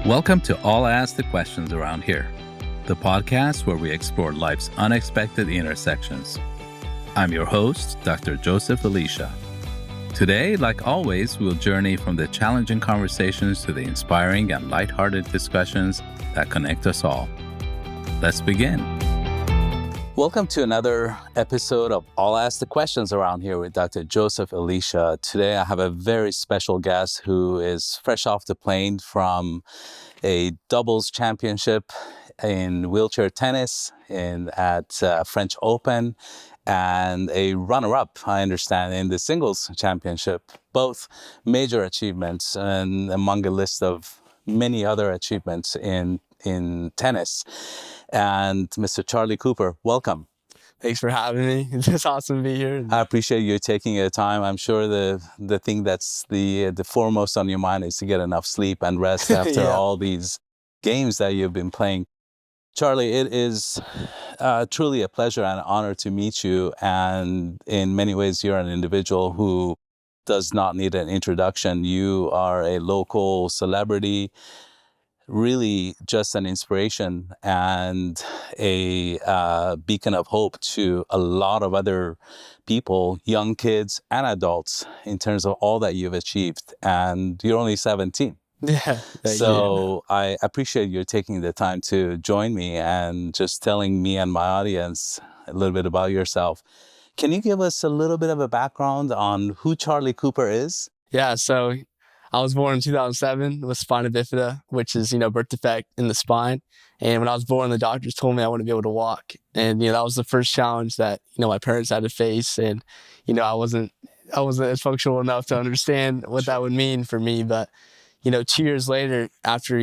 Welcome to All Ask the Questions Around Here, the podcast where we explore life's unexpected intersections. I'm your host, Dr. Joseph Elisha. Today, like always, we'll journey from the challenging conversations to the inspiring and lighthearted discussions that connect us all. Let's begin. Welcome to another episode of All Ask the Questions Around Here with Dr. Joseph Elisha. Today, I have a very special guest who is fresh off the plane from a doubles championship in wheelchair tennis at French Open, and a runner-up, I understand, in the singles championship. Both major achievements and among a list of many other achievements in tennis. And Mr. Charlie Cooper, welcome. Thanks for having me. It's just awesome to be here. I appreciate you taking your time. I'm sure the thing that's the foremost on your mind is to get enough sleep and rest after all these games that you've been playing. Charlie, it is truly a pleasure and honor to meet you. And in many ways, you're an individual who does not need an introduction. You are a local celebrity, really just an inspiration and a beacon of hope to a lot of other people, young kids and adults, in terms of all that you've achieved. And you're only 17. Yeah. So I appreciate you taking the time to join me and just telling me and my audience a little bit about yourself. Can you give us a little bit of a background on who Charlie Cooper is? Yeah, so I was born in 2007 with spina bifida, which is, birth defect in the spine. And when I was born, the doctors told me I wouldn't be able to walk. And, that was the first challenge that, my parents had to face. And, I wasn't as functional enough to understand what that would mean for me. But, 2 years later, after,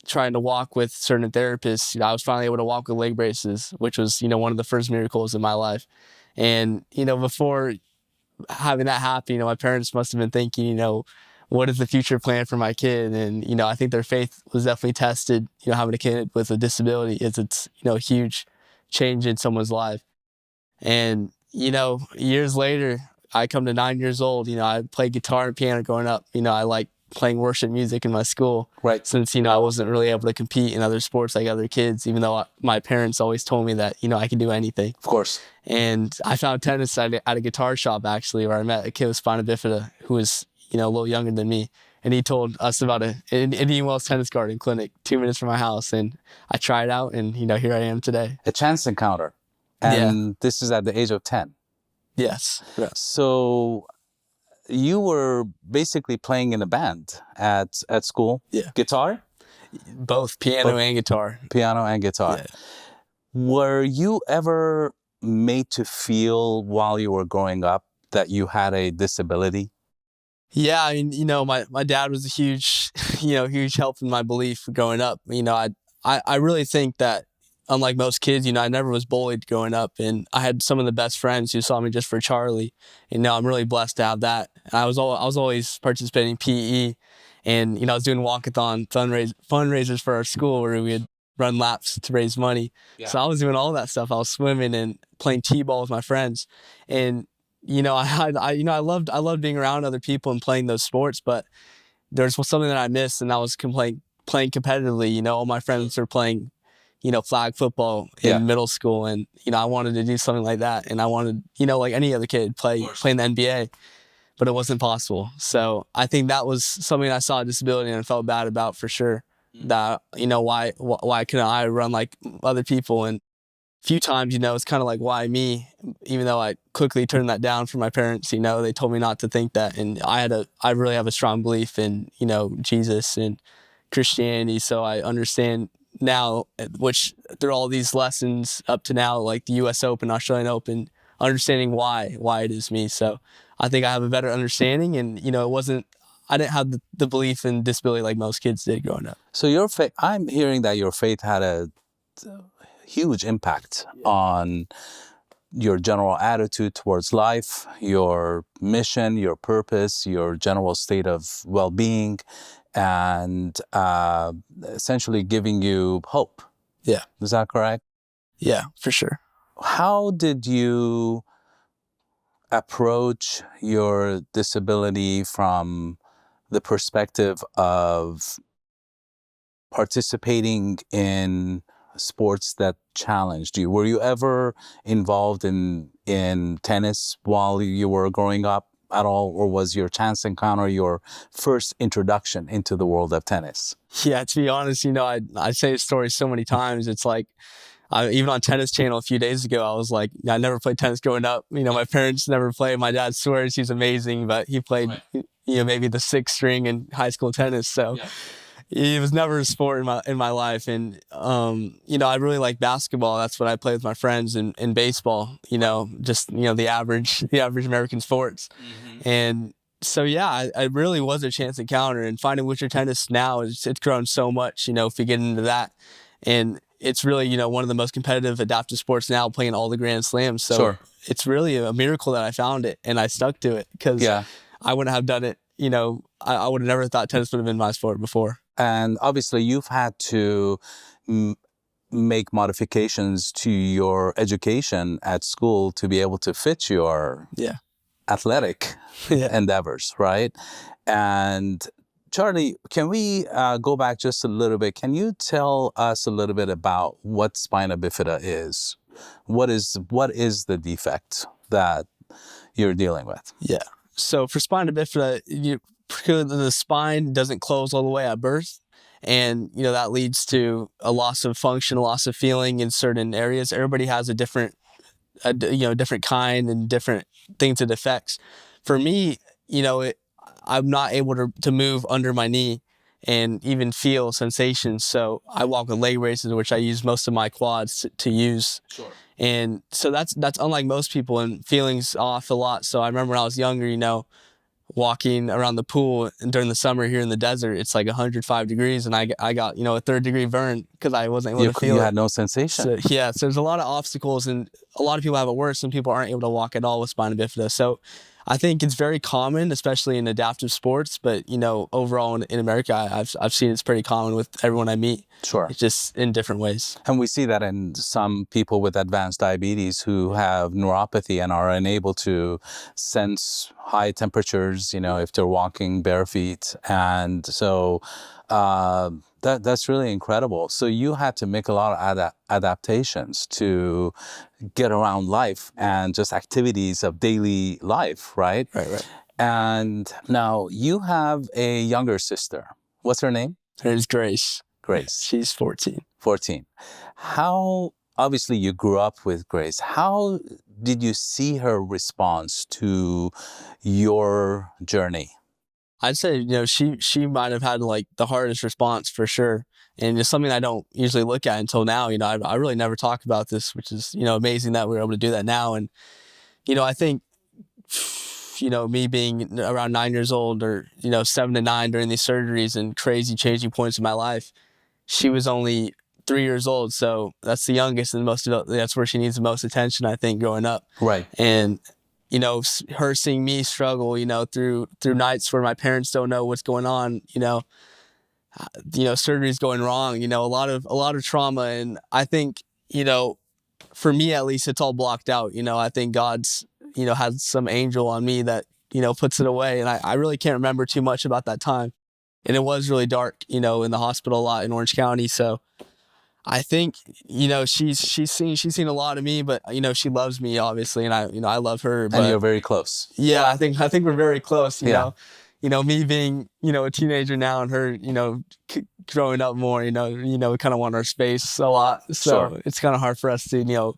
trying to walk with certain therapists, I was finally able to walk with leg braces, which was, one of the first miracles in my life. And, before having that happen, my parents must have been thinking, what is the future plan for my kid? And, I think their faith was definitely tested, having a kid with a disability it's a huge change in someone's life. And, years later, I come to 9 years old, I played guitar and piano growing up. I like playing worship music in my school. Right. Since, I wasn't really able to compete in other sports like other kids, even though my parents always told me that, I could do anything. Of course. And I found tennis at a guitar shop, actually, where I met a kid with spina bifida who was, a little younger than me. And he told us about an Indian Wells tennis garden clinic 2 minutes from my house. And I tried out and, here I am today. A chance encounter. And this is at the age of 10. Yes. Yeah. So you were basically playing in a band at school? Yeah. Guitar? Both piano and guitar. Piano and guitar. Yeah. Were you ever made to feel while you were growing up that you had a disability? Yeah, I mean, my dad was a huge, huge help in my belief growing up. I really think that unlike most kids, I never was bullied growing up, and I had some of the best friends who saw me just for Charlie. And I'm really blessed to have that. And I was always participating in PE, and I was doing walkathon fundraisers for our school where we would run laps to raise money. Yeah. So I was doing all that stuff. I was swimming and playing t-ball with my friends, and I loved being around other people and playing those sports, but there's something that I missed, and I was playing competitively. All my friends were playing, flag football in middle school, and I wanted to do something like that, and I wanted, like any other kid, play in the NBA, but it wasn't possible. So I think that was something I saw a disability and I felt bad about for sure. That why couldn't I run like other people? And few times, it's kind of like, why me? Even though I quickly turned that down from my parents, they told me not to think that. And I really have a strong belief in, Jesus and Christianity. So I understand now, which through all these lessons up to now, like the US Open, Australian Open, understanding why it is me. So I think I have a better understanding, and, I didn't have the belief in disability like most kids did growing up. So your faith, I'm hearing that your faith had a huge impact on your general attitude towards life, your mission, your purpose, your general state of well-being, and essentially giving you hope. Yeah. Is that correct? Yeah, for sure. How did you approach your disability from the perspective of participating in sports that challenged you? Were you ever involved in tennis while you were growing up at all, or was your chance encounter your first introduction into the world of tennis? Yeah, to be honest, I say this story so many times. It's like, even on Tennis Channel a few days ago, I was like, I never played tennis growing up. My parents never played. My dad swears he's amazing, but he played, maybe the sixth string in high school tennis. So it was never a sport in my life. And, I really like basketball. That's what I play with my friends, and baseball, just, the average American sports. And so, yeah, I really was a chance encounter, and finding wheelchair tennis now, it's grown so much, if we get into that. And it's really, one of the most competitive adaptive sports now, playing all the Grand Slams. So it's really a miracle that I found it and I stuck to it, because I wouldn't have done it. I would have never thought tennis would have been my sport before. And obviously you've had to make modifications to your education at school to be able to fit your athletic endeavors, right? And Charlie, can we go back just a little bit? Can you tell us a little bit about what spina bifida is? What is the defect that you're dealing with? Yeah. So for spina bifida, the spine doesn't close all the way at birth. And, that leads to a loss of function, a loss of feeling in certain areas. Everybody has a different kind and different things it affects. For me, I'm not able to move under my knee and even feel sensations. So I walk with leg braces, which I use most of my quads to use. And so that's unlike most people, and feelings off a lot. So I remember when I was younger, walking around the pool, and during the summer here in the desert, it's like 105 degrees, and I got a third-degree burn because I wasn't able to feel it. You had no sensation. So, so there's a lot of obstacles, and a lot of people have it worse. Some people aren't able to walk at all with spina bifida. So I think it's very common, especially in adaptive sports. But overall in America, I've seen it's pretty common with everyone I meet. It's just in different ways. And we see that in some people with advanced diabetes who have neuropathy and are unable to sense high temperatures, if they're walking bare feet. And so that's really incredible. So you had to make a lot of adaptations to get around life and just activities of daily life, right? Right. And now you have a younger sister. What's her name? Her name's Grace. She's 14. How, obviously you grew up with Grace. How did you see her response to your journey? I'd say, she might have had like the hardest response for sure. And it's something I don't usually look at until now. I really never talk about this, which is, amazing that we're able to do that now. And, I think, me being around 9 years old, or, 7 to 9 during these surgeries and crazy changing points in my life, she was only 3 years old. So that's the youngest, and that's where she needs the most attention, I think, growing up. Right. And, her seeing me struggle, through nights where my parents don't know what's going on, surgery's going wrong, a lot of trauma. And I think, for me at least, it's all blocked out. I think God's, has some angel on me that, puts it away. And I really can't remember too much about that time. And it was really dark, in the hospital a lot in Orange County. So I think, she's seen a lot of me, but, she loves me obviously. And I love her. But, and you're very close. Yeah, I think we're very close, you know. Me being, a teenager now, and her, growing up more, we kind of want our space a lot. So it's kind of hard for us to,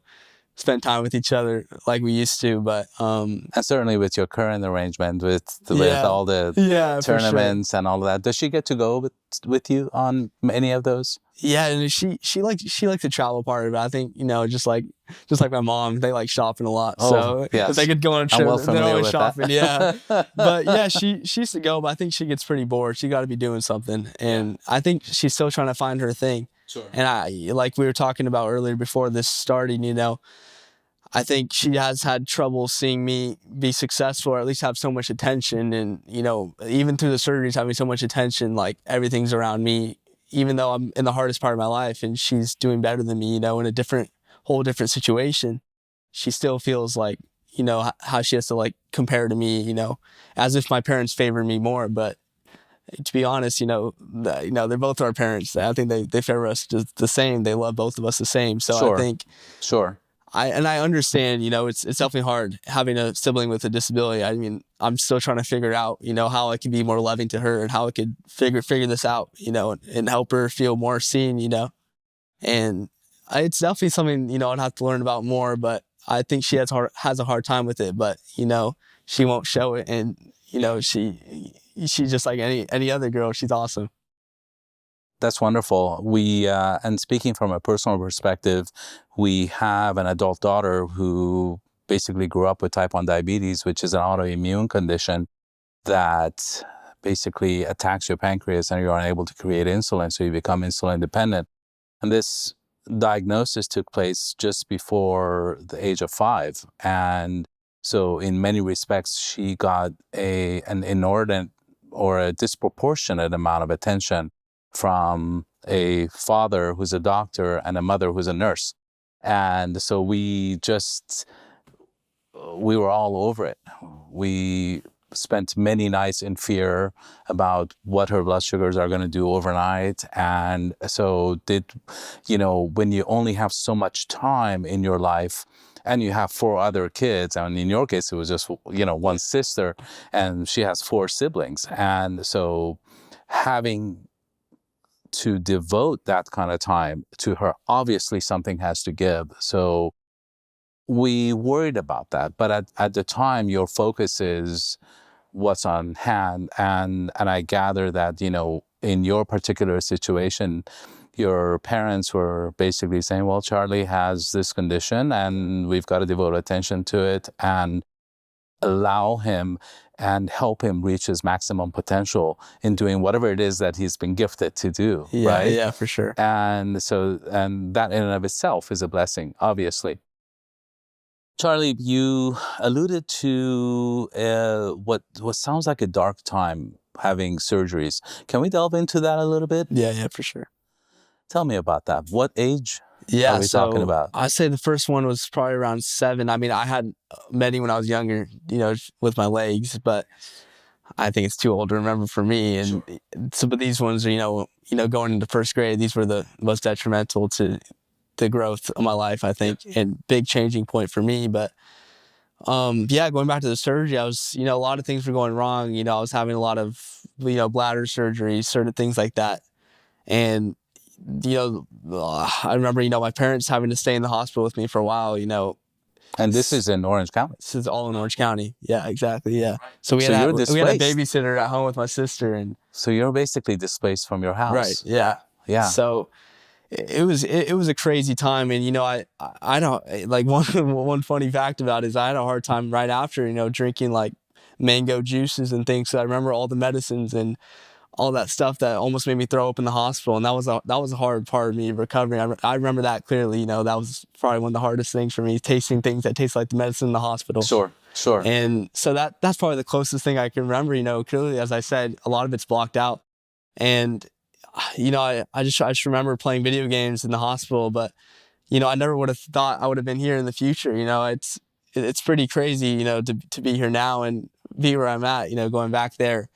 spend time with each other like we used to. But and certainly with your current arrangement with all the tournaments and all of that, does she get to go with you on any of those? Yeah, and she likes the travel part of it. I think, just like my mom, they like shopping a lot. So if they could go on a trip, they're always shopping. Yeah, but yeah, she used to go, but I think she gets pretty bored. She got to be doing something, and I think she's still trying to find her thing. And like we were talking about earlier before this starting, I think she has had trouble seeing me be successful, or at least have so much attention. And, even through the surgeries, having so much attention, like everything's around me, even though I'm in the hardest part of my life and she's doing better than me, in a whole different situation. She still feels like, how she has to like compare to me, as if my parents favor me more. But to be honest, they're both our parents. I think they favor us just the same. They love both of us the same. So I Sure. think Sure. I understand, it's definitely hard having a sibling with a disability. I mean, I'm still trying to figure out, how I can be more loving to her and how I could figure this out, and help her feel more seen, and it's definitely something, I'd have to learn about more, but I think she has a hard time with it, but, she won't show it. And, she's just like any other girl. She's awesome. That's wonderful. And speaking from a personal perspective, we have an adult daughter who basically grew up with type 1 diabetes, which is an autoimmune condition that basically attacks your pancreas and you're unable to create insulin, so you become insulin dependent. And this diagnosis took place just before the age of 5. And so in many respects, she got an inordinate or a disproportionate amount of attention from a father who's a doctor and a mother who's a nurse. And so we were all over it. We spent many nights in fear about what her blood sugars are going to do overnight. And so when you only have so much time in your life and you have 4 other kids, and in your case, it was just, one sister, and she has 4 siblings. And so having to devote that kind of time to her, obviously something has to give. So we worried about that. But at the time, your focus is what's on hand. And I gather that, in your particular situation, your parents were basically saying, well, Charlie has this condition and we've got to devote attention to it and allow him and help him reach his maximum potential in doing whatever it is that he's been gifted to do, right? Yeah, for sure. And that in and of itself is a blessing, obviously. Charlie, you alluded to what sounds like a dark time, having surgeries. Can we delve into that a little bit? Yeah, for sure. Tell me about that. What age are we talking about? I'd say the first one was probably around 7. I mean, I had many when I was younger, with my legs, but I think it's too old to remember for me. And so, but these ones are, going into first grade, these were the most detrimental to the growth of my life, I think, and big changing point for me. But going back to the surgery, I was, a lot of things were going wrong. I was having a lot of, bladder surgeries, certain things like that. And, I remember, my parents having to stay in the hospital with me for a while, And this is in Orange County? This is all in Orange County. Yeah, exactly, yeah. So we had a babysitter at home with my sister. And so you're basically displaced from your house. Right, yeah. Yeah. So it was a crazy time. And, I don't, like, one funny fact about it is I had a hard time right after, drinking like mango juices and things. So I remember all the medicines and all that stuff that almost made me throw up in the hospital. And that was a hard part of me recovering. I remember that clearly. That was probably one of the hardest things for me, tasting things that taste like the medicine in the hospital. Sure. And so that's probably the closest thing I can remember. Clearly, as I said, a lot of it's blocked out. And, I just remember playing video games in the hospital, but, I never would have thought I would have been here in the future. It's pretty crazy, to be here now and be where I'm at, going back there.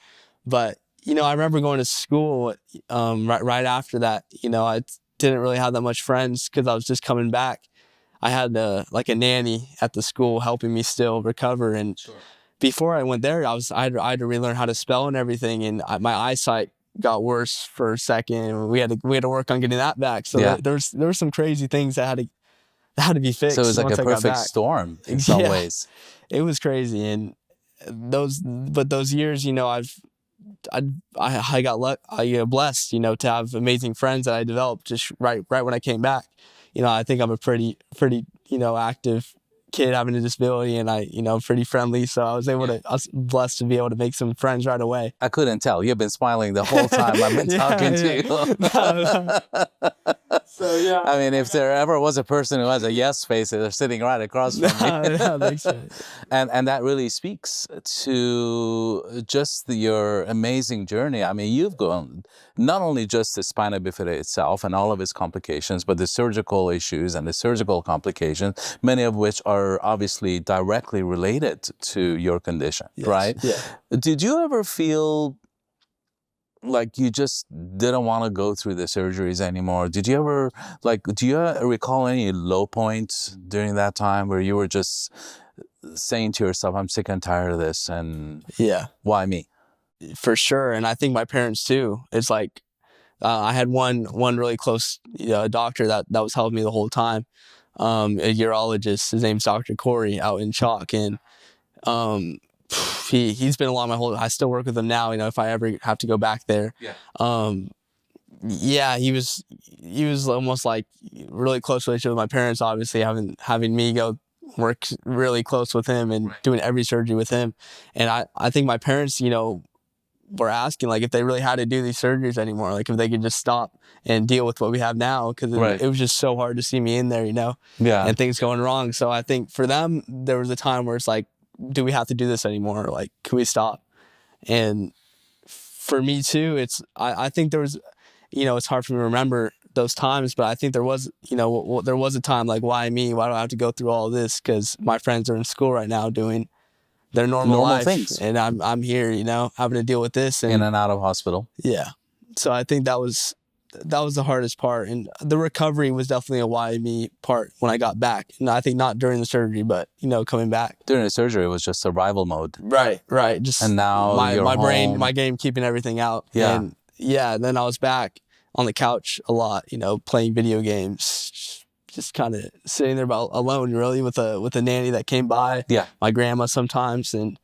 But, I remember going to school right after that. I didn't really have that much friends because I was just coming back. I had a nanny at the school helping me still recover. And before I went there, I had to relearn how to spell and everything. And my eyesight got worse for a second. And we had to work on getting that back. So there were some crazy things that had to be fixed. So it was like a perfect storm in some ways. It was crazy. And those years, I got blessed, to have amazing friends that I developed just right when I came back. I think I'm a pretty, active kid having a disability, and pretty friendly. So I was blessed to be able to make some friends right away. I couldn't tell. You've been smiling the whole time I've been talking to you. So, yeah. I mean, if there ever was a person who has a yes face, they're sitting right across from me. Thanks. And that really speaks to just your amazing journey. I mean, you've gone not only just the spina bifida itself and all of its complications, but the surgical issues and the surgical complications, many of which are obviously directly related to your condition, right? Yeah. Did you ever feel like you just didn't want to go through the surgeries anymore? Did you ever, like, do you recall any low points during that time where you were just saying to yourself, I'm sick and tired of this, and Yeah, why me? for sure. And I think my parents too. It's like I had one really close doctor that was helping me the whole time. A urologist. His name's Dr. Corey out in Chalk, and he's been along my whole. I still work with him now. If I ever have to go back there. Yeah. Yeah, he was almost like really close relationship with my parents. Obviously, having me go work really close with him and doing every surgery with him, and I think my parents, were asking like if they really had to do these surgeries anymore, like if they could just stop and deal with what we have now, because it was just so hard to see me in there, and things going wrong. So I think for them, there was a time where it's like, do we have to do this anymore? Like, can we stop? And for me too, I think there was, it's hard for me to remember those times, but I think there was, there was a time like, why me? Why do I have to go through all this? Because my friends are in school right now doing their normal life, things, and I'm here, having to deal with this and in and out of hospital. Yeah, so I think that was the hardest part, and the recovery was definitely a why me part when I got back. And I think not during the surgery, but coming back. During the surgery, it was just survival mode. Right. Just and now my brain, my game, keeping everything out. Yeah, and then I was back on the couch a lot, playing video games. Just kind of sitting there alone, really, with a nanny that came by. Yeah, my grandma sometimes, and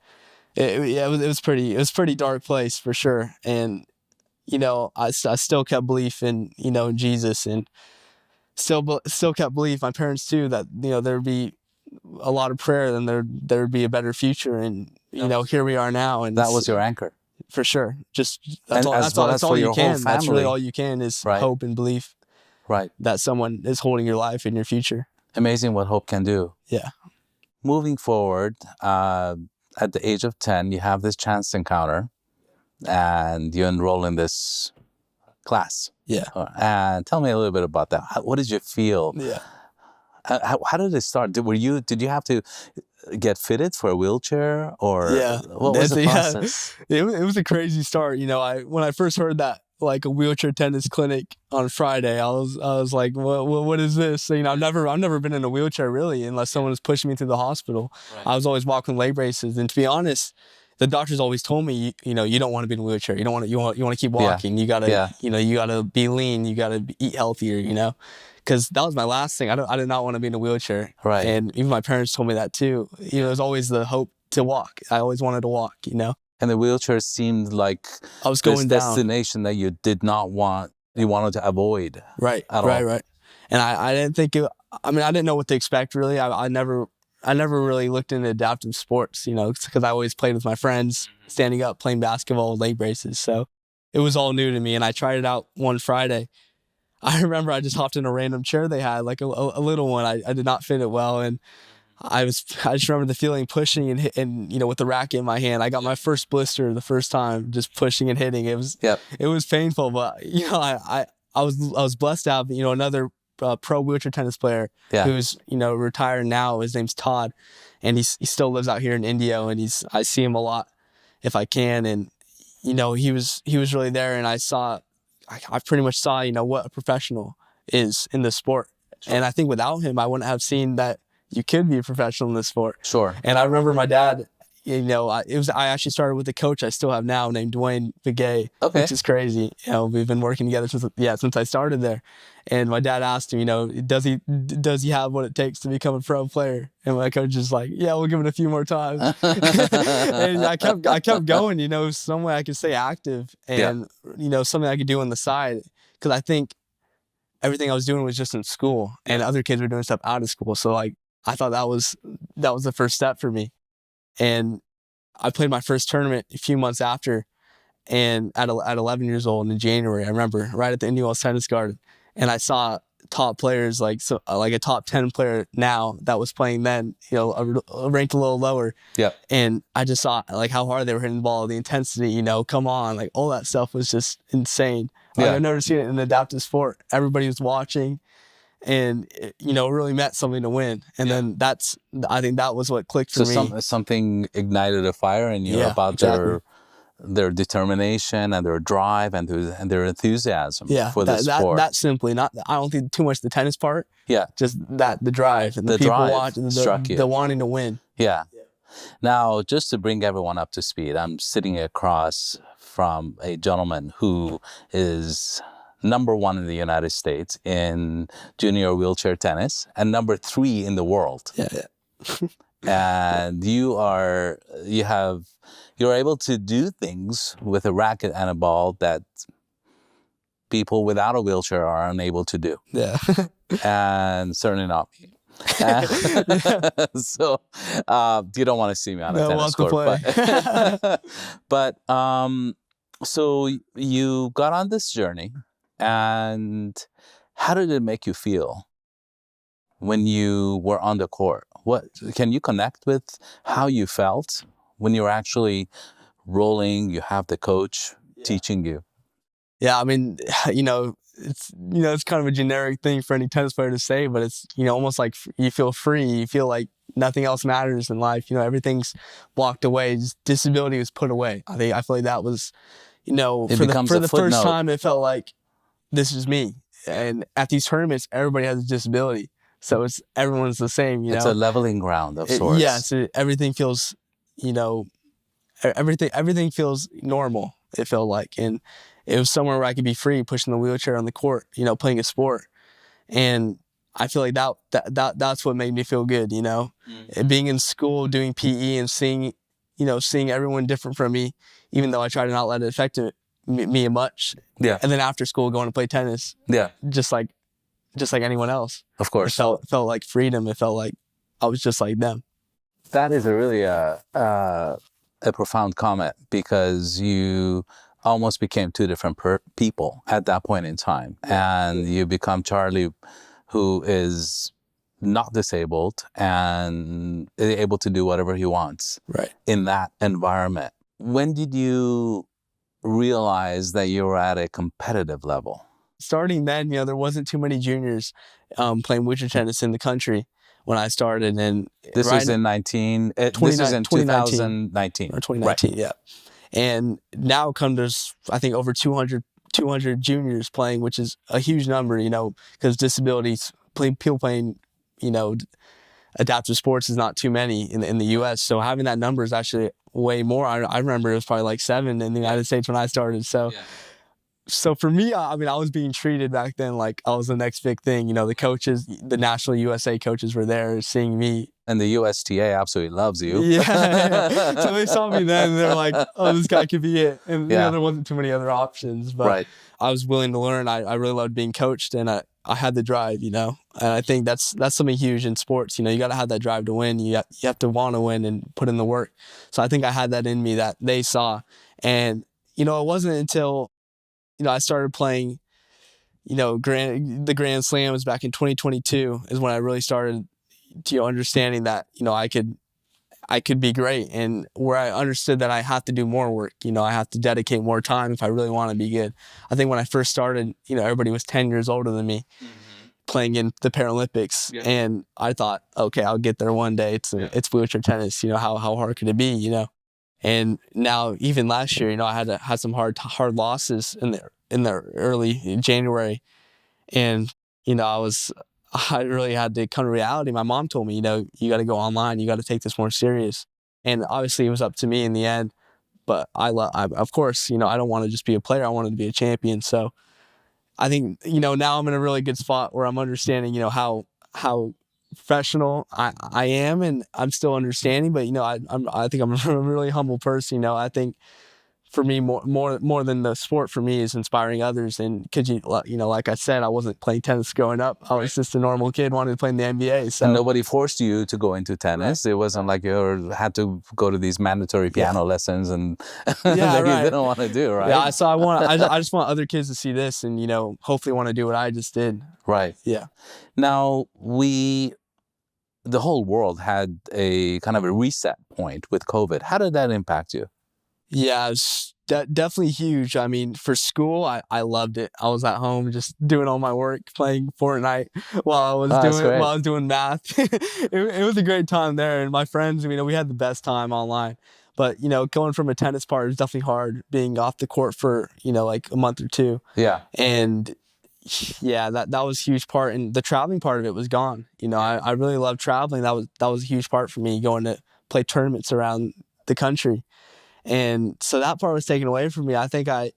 it was pretty dark place for sure. And I still kept belief in in Jesus, and still kept belief, my parents too, that there'd be a lot of prayer, and there'd be a better future. And here we are now, and that was your anchor. For sure. Just that's all you can. That's really all you can, is hope and belief. Right. That someone is holding your life and your future. Amazing what hope can do. Yeah. Moving forward, at the age of 10, you have this chance encounter, and you enroll in this class. Yeah. And tell me a little bit about that. What did you feel? Yeah. How did it start? Did you have to get fitted for a wheelchair, or what was the process? It was a crazy start. When I first heard that, like, a wheelchair tennis clinic on Friday, I was like, what is this? So, I've never been in a wheelchair really, unless someone was pushing me through the hospital. Right. I was always walking leg braces, and to be honest, the doctors always told me, you don't want to be in a wheelchair. You want to keep walking. You gotta, you gotta be lean. You gotta eat healthier. Because that was my last thing. I did not want to be in a wheelchair. Right. And even my parents told me that too. It was always the hope to walk. I always wanted to walk. And the wheelchair seemed like I was going down. Destination that you did not want. You wanted to avoid. Right. Right. And I didn't think it. I mean, I didn't know what to expect really. I never really looked into adaptive sports, because I always played with my friends, standing up, playing basketball with leg braces. So it was all new to me, and I tried it out one Friday. I remember I just hopped in a random chair they had, like a little one. I did not fit it well, and I just remember the feeling, pushing and with the racket in my hand. I got my first blister the first time, just pushing and hitting. It was painful, but I was blessed to have another pro wheelchair tennis player who's retired now. His name's Todd, and he still lives out here in Indio, and I see him a lot if I can. And he was really there, and I pretty much saw what a professional is in this sport. Sure. And I think without him, I wouldn't have seen that you could be a professional in this sport. Sure. And I remember my dad, I actually started with a coach I still have now named Dwayne Begay, which is crazy. We've been working together since I started there. And my dad asked him, does he have what it takes to become a pro player? And my coach is like, yeah, we'll give it a few more times. And I kept going, some way I could stay active, and something I could do on the side, because I think everything I was doing was just in school, and other kids were doing stuff out of school. So like, I thought that was the first step for me. And I played my first tournament a few months after, and at 11 years old in January, I remember, right at the Indian Wells Tennis Garden, and I saw top players, like a top 10 player now that was playing then, ranked a little lower. Yeah. And I just saw like how hard they were hitting the ball, the intensity, come on, like all that stuff was just insane. Like, I've never seen it in an adaptive sport. Everybody was watching, and it really meant something to win. And then I think that was what clicked for me. So something ignited a fire in you about their determination and their drive and their enthusiasm for the sport. That simply, not, I don't think too much the tennis part. Yeah. Just the drive and the people watching, the wanting to win. Yeah. Now, just to bring everyone up to speed, I'm sitting across from a gentleman who is #1 in the United States in junior wheelchair tennis and #3 in the world. And you're able to do things with a racket and a ball that people without a wheelchair are unable to do. Yeah. And certainly not me. So you don't want to see me on a tennis court. But so you got on this journey, and how did it make you feel when you were on the court? What can you connect with how you felt when you were actually rolling? You have the coach teaching you. Yeah, I mean, it's kind of a generic thing for any tennis player to say, but it's, almost like you feel free. You feel like nothing else matters in life. Everything's blocked away. Just disability was put away. I feel like that was, for the first time, it felt like this is me. And at these tournaments, everybody has a disability. So everyone's the same, It's a leveling ground of sorts. Yes, everything feels, everything feels normal, it felt like. And it was somewhere where I could be free, pushing the wheelchair on the court, playing a sport. And I feel like that's what made me feel good, And being in school, doing PE and seeing everyone different from me, even though I try to not let it affect me much. Yeah. And then after school, going to play tennis. Yeah. Just like anyone else. Of course. It felt like freedom. It felt like I was just like them. That is a profound comment, because you almost became two different people at that point in time. And you become Charlie, who is not disabled and able to do whatever he wants in that environment. When did you realize that you were at a competitive level? Starting then, there wasn't too many juniors playing wheelchair tennis in the country when I started. And this is in 2019 or 2019, yeah. And now there's, I think, over 200 juniors playing, which is a huge number, because disabilities, people playing, adaptive sports is not too many in the U.S. So having that number is actually way more. I remember it was probably like 7 in the United States when I started. So. Yeah. So for me, I was being treated back then like I was the next big thing. The coaches, the National USA coaches were there seeing me. And the USTA absolutely loves you. Yeah. So they saw me then and they're like, oh, this guy could be it. And there wasn't too many other options. But I was willing to learn. I really loved being coached, and I had the drive, And I think that's something huge in sports. You got to have that drive to win. You have to want to win and put in the work. So I think I had that in me that they saw. And, it wasn't until I started playing, the Grand Slams back in 2022 is when I really started, understanding that, I could be great, and where I understood that I have to do more work. I have to dedicate more time if I really want to be good. I think when I first started, everybody was 10 years older than me playing in the Paralympics. Yeah. And I thought, okay, I'll get there one day. It's wheelchair tennis. How hard could it be, And now, even last year, I had some hard losses in the early January, and I really had to come to reality. My mom told me, you got to go online, you got to take this more serious, and obviously it was up to me in the end. But of course, I don't want to just be a player. I wanted to be a champion. So I think now I'm in a really good spot where I'm understanding how professional I am, and I'm still understanding, but I think I'm a really humble person. I think for me, more than the sport, for me, is inspiring others. And because like I said, I wasn't playing tennis growing up. I was just a normal kid wanting to play in the NBA. So. And nobody forced you to go into tennis. It wasn't like you had to go to these mandatory piano lessons and that you didn't want to do, right? Yeah. So I just want other kids to see this and hopefully want to do what I just did. Right. Yeah. Now the whole world had a kind of a reset point with COVID. How did that impact you? Yeah, it's definitely huge. I mean, for school, I loved it. I was at home just doing all my work, playing Fortnite while I was doing math. It was a great time there, and my friends, we had the best time online. But, going from a tennis part is definitely hard, being off the court for, like a month or two. Yeah. And yeah, that was a huge part. And the traveling part of it was gone. I really loved traveling. That was a huge part for me, going to play tournaments around the country. And so that part was taken away from me. I think I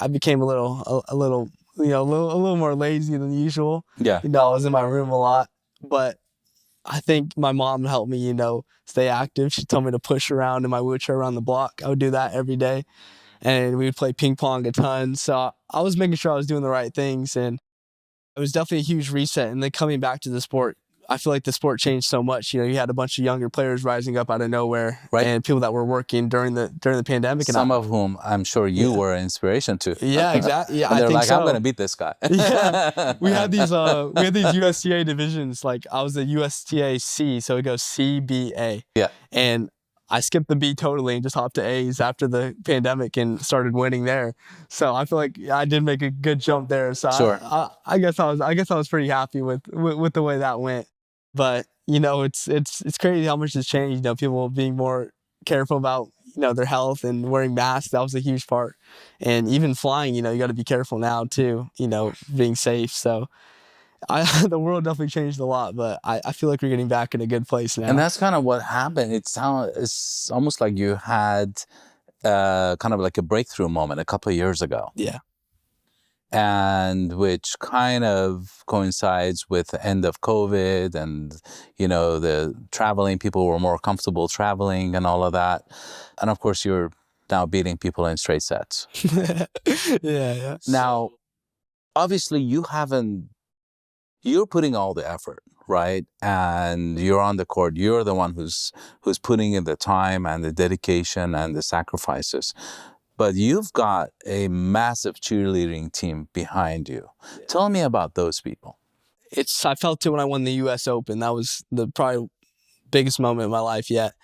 became a little more lazy than usual. Yeah. I was in my room a lot, but I think my mom helped me, stay active. She told me to push around in my wheelchair around the block. I would do that every day. And we would play ping pong a ton. So I was making sure I was doing the right things. And it was definitely a huge reset. And then coming back to the sport, I feel like the sport changed so much. You had a bunch of younger players rising up out of nowhere, right, and people that were working during the pandemic. Some of whom I'm sure you were an inspiration to. Yeah, exactly. Yeah, and they're I think like, so. I'm going to beat this guy. Yeah, we had these USTA divisions. Like I was a USTA C, so it goes C, B, A. Yeah, and I skipped the B totally and just hopped to A's after the pandemic and started winning there. So I feel like I did make a good jump there. So sure. I guess I was pretty happy with the way that went. But it's crazy how much has changed. People being more careful about their health and wearing masks. That was a huge part. And even flying, you got to be careful now too. Being safe. So the world definitely changed a lot, but I feel like we're getting back in a good place now. And that's kind of what happened. It's almost like you had kind of like a breakthrough moment a couple of years ago. Yeah. And which kind of coincides with the end of COVID and, the traveling, people were more comfortable traveling and all of that. And of course, you're now beating people in straight sets. Yeah. Now, obviously, you're putting all the effort, right? And you're on the court. You're the one who's putting in the time and the dedication and the sacrifices. But you've got a massive cheerleading team behind you. Yeah. Tell me about those people. I felt it when I won the U.S. Open. That was the probably biggest moment in my life yet.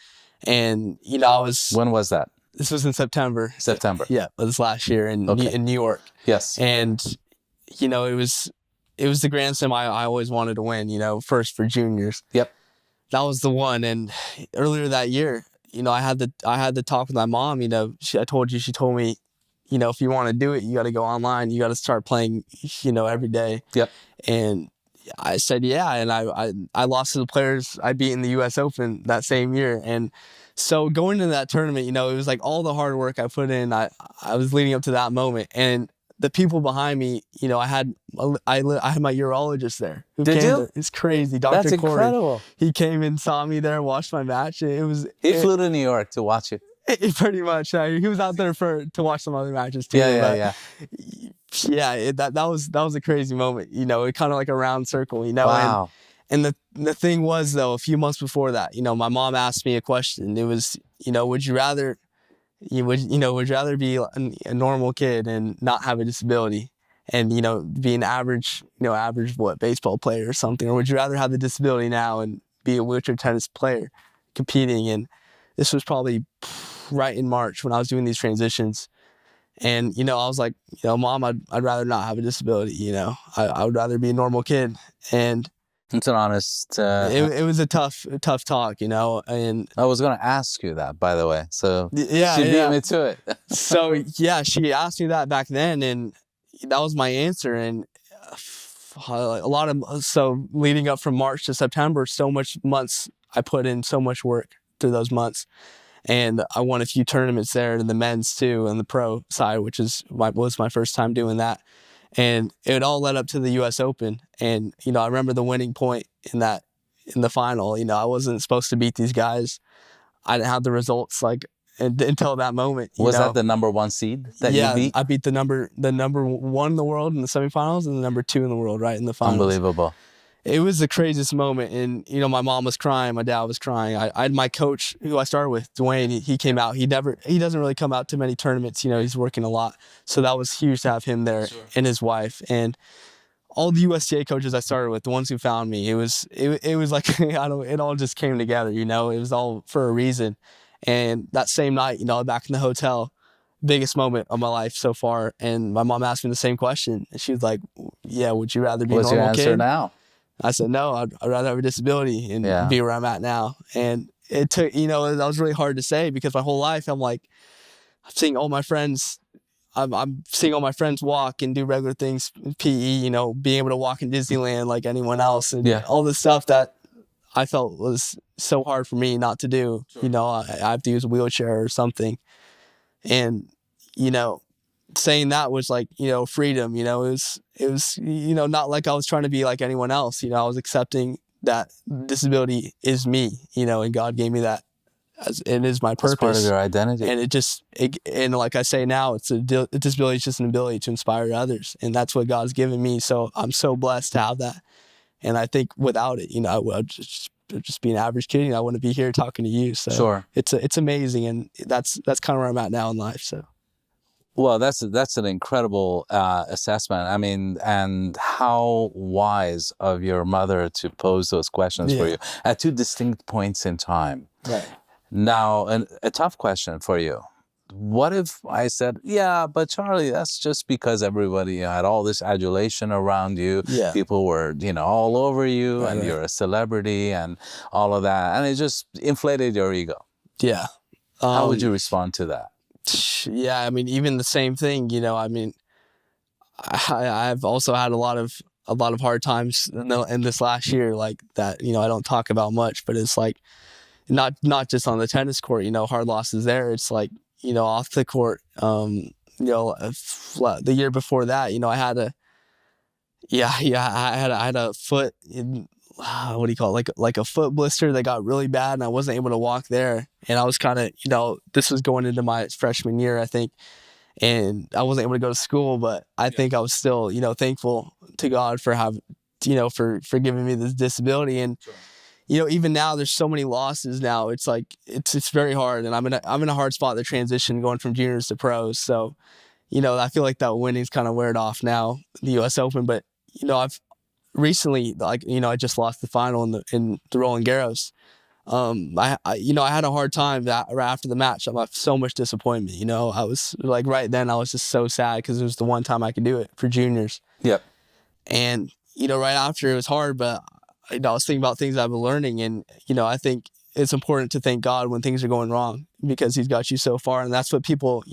And, When was that? This was in September. Yeah, it was last year in New York. Yes. And, it was the Grand Slam I always wanted to win, first for juniors. Yep. That was the one. And earlier that year, I had the talk with my mom. She told me, if you want to do it, you got to go online. You got to start playing, every day. Yep. And I said, yeah. And I lost to the players I beat in the U.S. Open that same year. And so going into that tournament, it was like all the hard work I put in. I was leading up to that moment. And the people behind me, I had my urologist there. Did you? It's crazy. Dr. That's Corey. Incredible. He came and saw me there, watched my match. He flew to New York to watch you. Pretty much. He was out there to watch some other matches too. Yeah. That was a crazy moment. It kind of like a round circle. Wow. And the thing was though, a few months before that, my mom asked me a question. It was, would you rather be a normal kid and not have a disability and, be an average baseball player or something? Or would you rather have the disability now and be a wheelchair tennis player competing? And this was probably right in March when I was doing these transitions. And, I was like, Mom, I'd rather not have a disability. I would rather be a normal kid. And it's an honest... it was a tough talk, and... I was going to ask you that, by the way. So yeah, she beat me to it. So, yeah, she asked me that back then, and that was my answer. And leading up from March to September, so much months, I put in so much work through those months. And I won a few tournaments there in the men's too, and the pro side, which was my first time doing that. And it all led up to the U.S. Open. And, I remember the winning point in the final. I wasn't supposed to beat these guys. I didn't have the results until that moment. Was that the number one seed that you beat? I beat the number one in the world in the semifinals and the number 2 in the world right in the finals. Unbelievable. It was the craziest moment. And, my mom was crying. My dad was crying. I had my coach who I started with, Dwayne, he came out. He doesn't really come out to many tournaments. He's working a lot. So that was huge to have him there. Sure. And his wife. And all the USTA coaches I started with, the ones who found me, it was like, it all just came together, It was all for a reason. And that same night, back in the hotel, biggest moment of my life so far. And my mom asked me the same question. And she was like, yeah, would you rather be a normal kid? What's your answer now? I said, no, I'd rather have a disability and be where I'm at now. And it took, that was really hard to say because my whole life I'm like, I'm seeing all my friends, I'm seeing all my friends walk and do regular things, PE, being able to walk in Disneyland like anyone else, and all this stuff that I felt was so hard for me not to do. I have to use a wheelchair or something. And, saying that was like, freedom, it was, not like I was trying to be like anyone else. I was accepting that disability is me, and God gave me that as it is my purpose. It's part of your identity. And and like I say now, a disability is just an ability to inspire others. And that's what God's given me. So I'm so blessed to have that. And I think without it, I would just be an average kid. I wouldn't be here talking to you. So sure. It's amazing. And that's kind of where I'm at now in life. So. Well, that's an incredible assessment. I mean, and how wise of your mother to pose those questions for you at two distinct points in time. Right. Now, a tough question for you. What if I said, yeah, but Charlie, that's just because everybody had all this adulation around you. Yeah. People were, all over you, and you're a celebrity and all of that. And it just inflated your ego. Yeah. How would you respond to that? Yeah, I mean, even the same thing, I mean, I've also had a lot of hard times in this last year, like that, I don't talk about much, but it's like not just on the tennis court, hard losses there. It's like, off the court, the year before that, I had I had a foot in, what do you call it? Like a foot blister that got really bad, and I wasn't able to walk there. And I was kind of, this was going into my freshman year, I think, and I wasn't able to go to school, but I think I was still, thankful to God for for giving me this disability. And, even now there's so many losses now. It's like, it's very hard, and I'm in a hard spot to transition going from juniors to pros. So, I feel like that winning's kind of wearing off now, the US Open, but, I've recently, like, I just lost the final in the Roland Garros. I had a hard time right after the match. I had so much disappointment. I was like, right then I was just so sad because it was the one time I could do it for juniors. Yep. And, right after it was hard, but I was thinking about things I've been learning. And, I think it's important to thank God when things are going wrong because he's got you so far. And that's what people,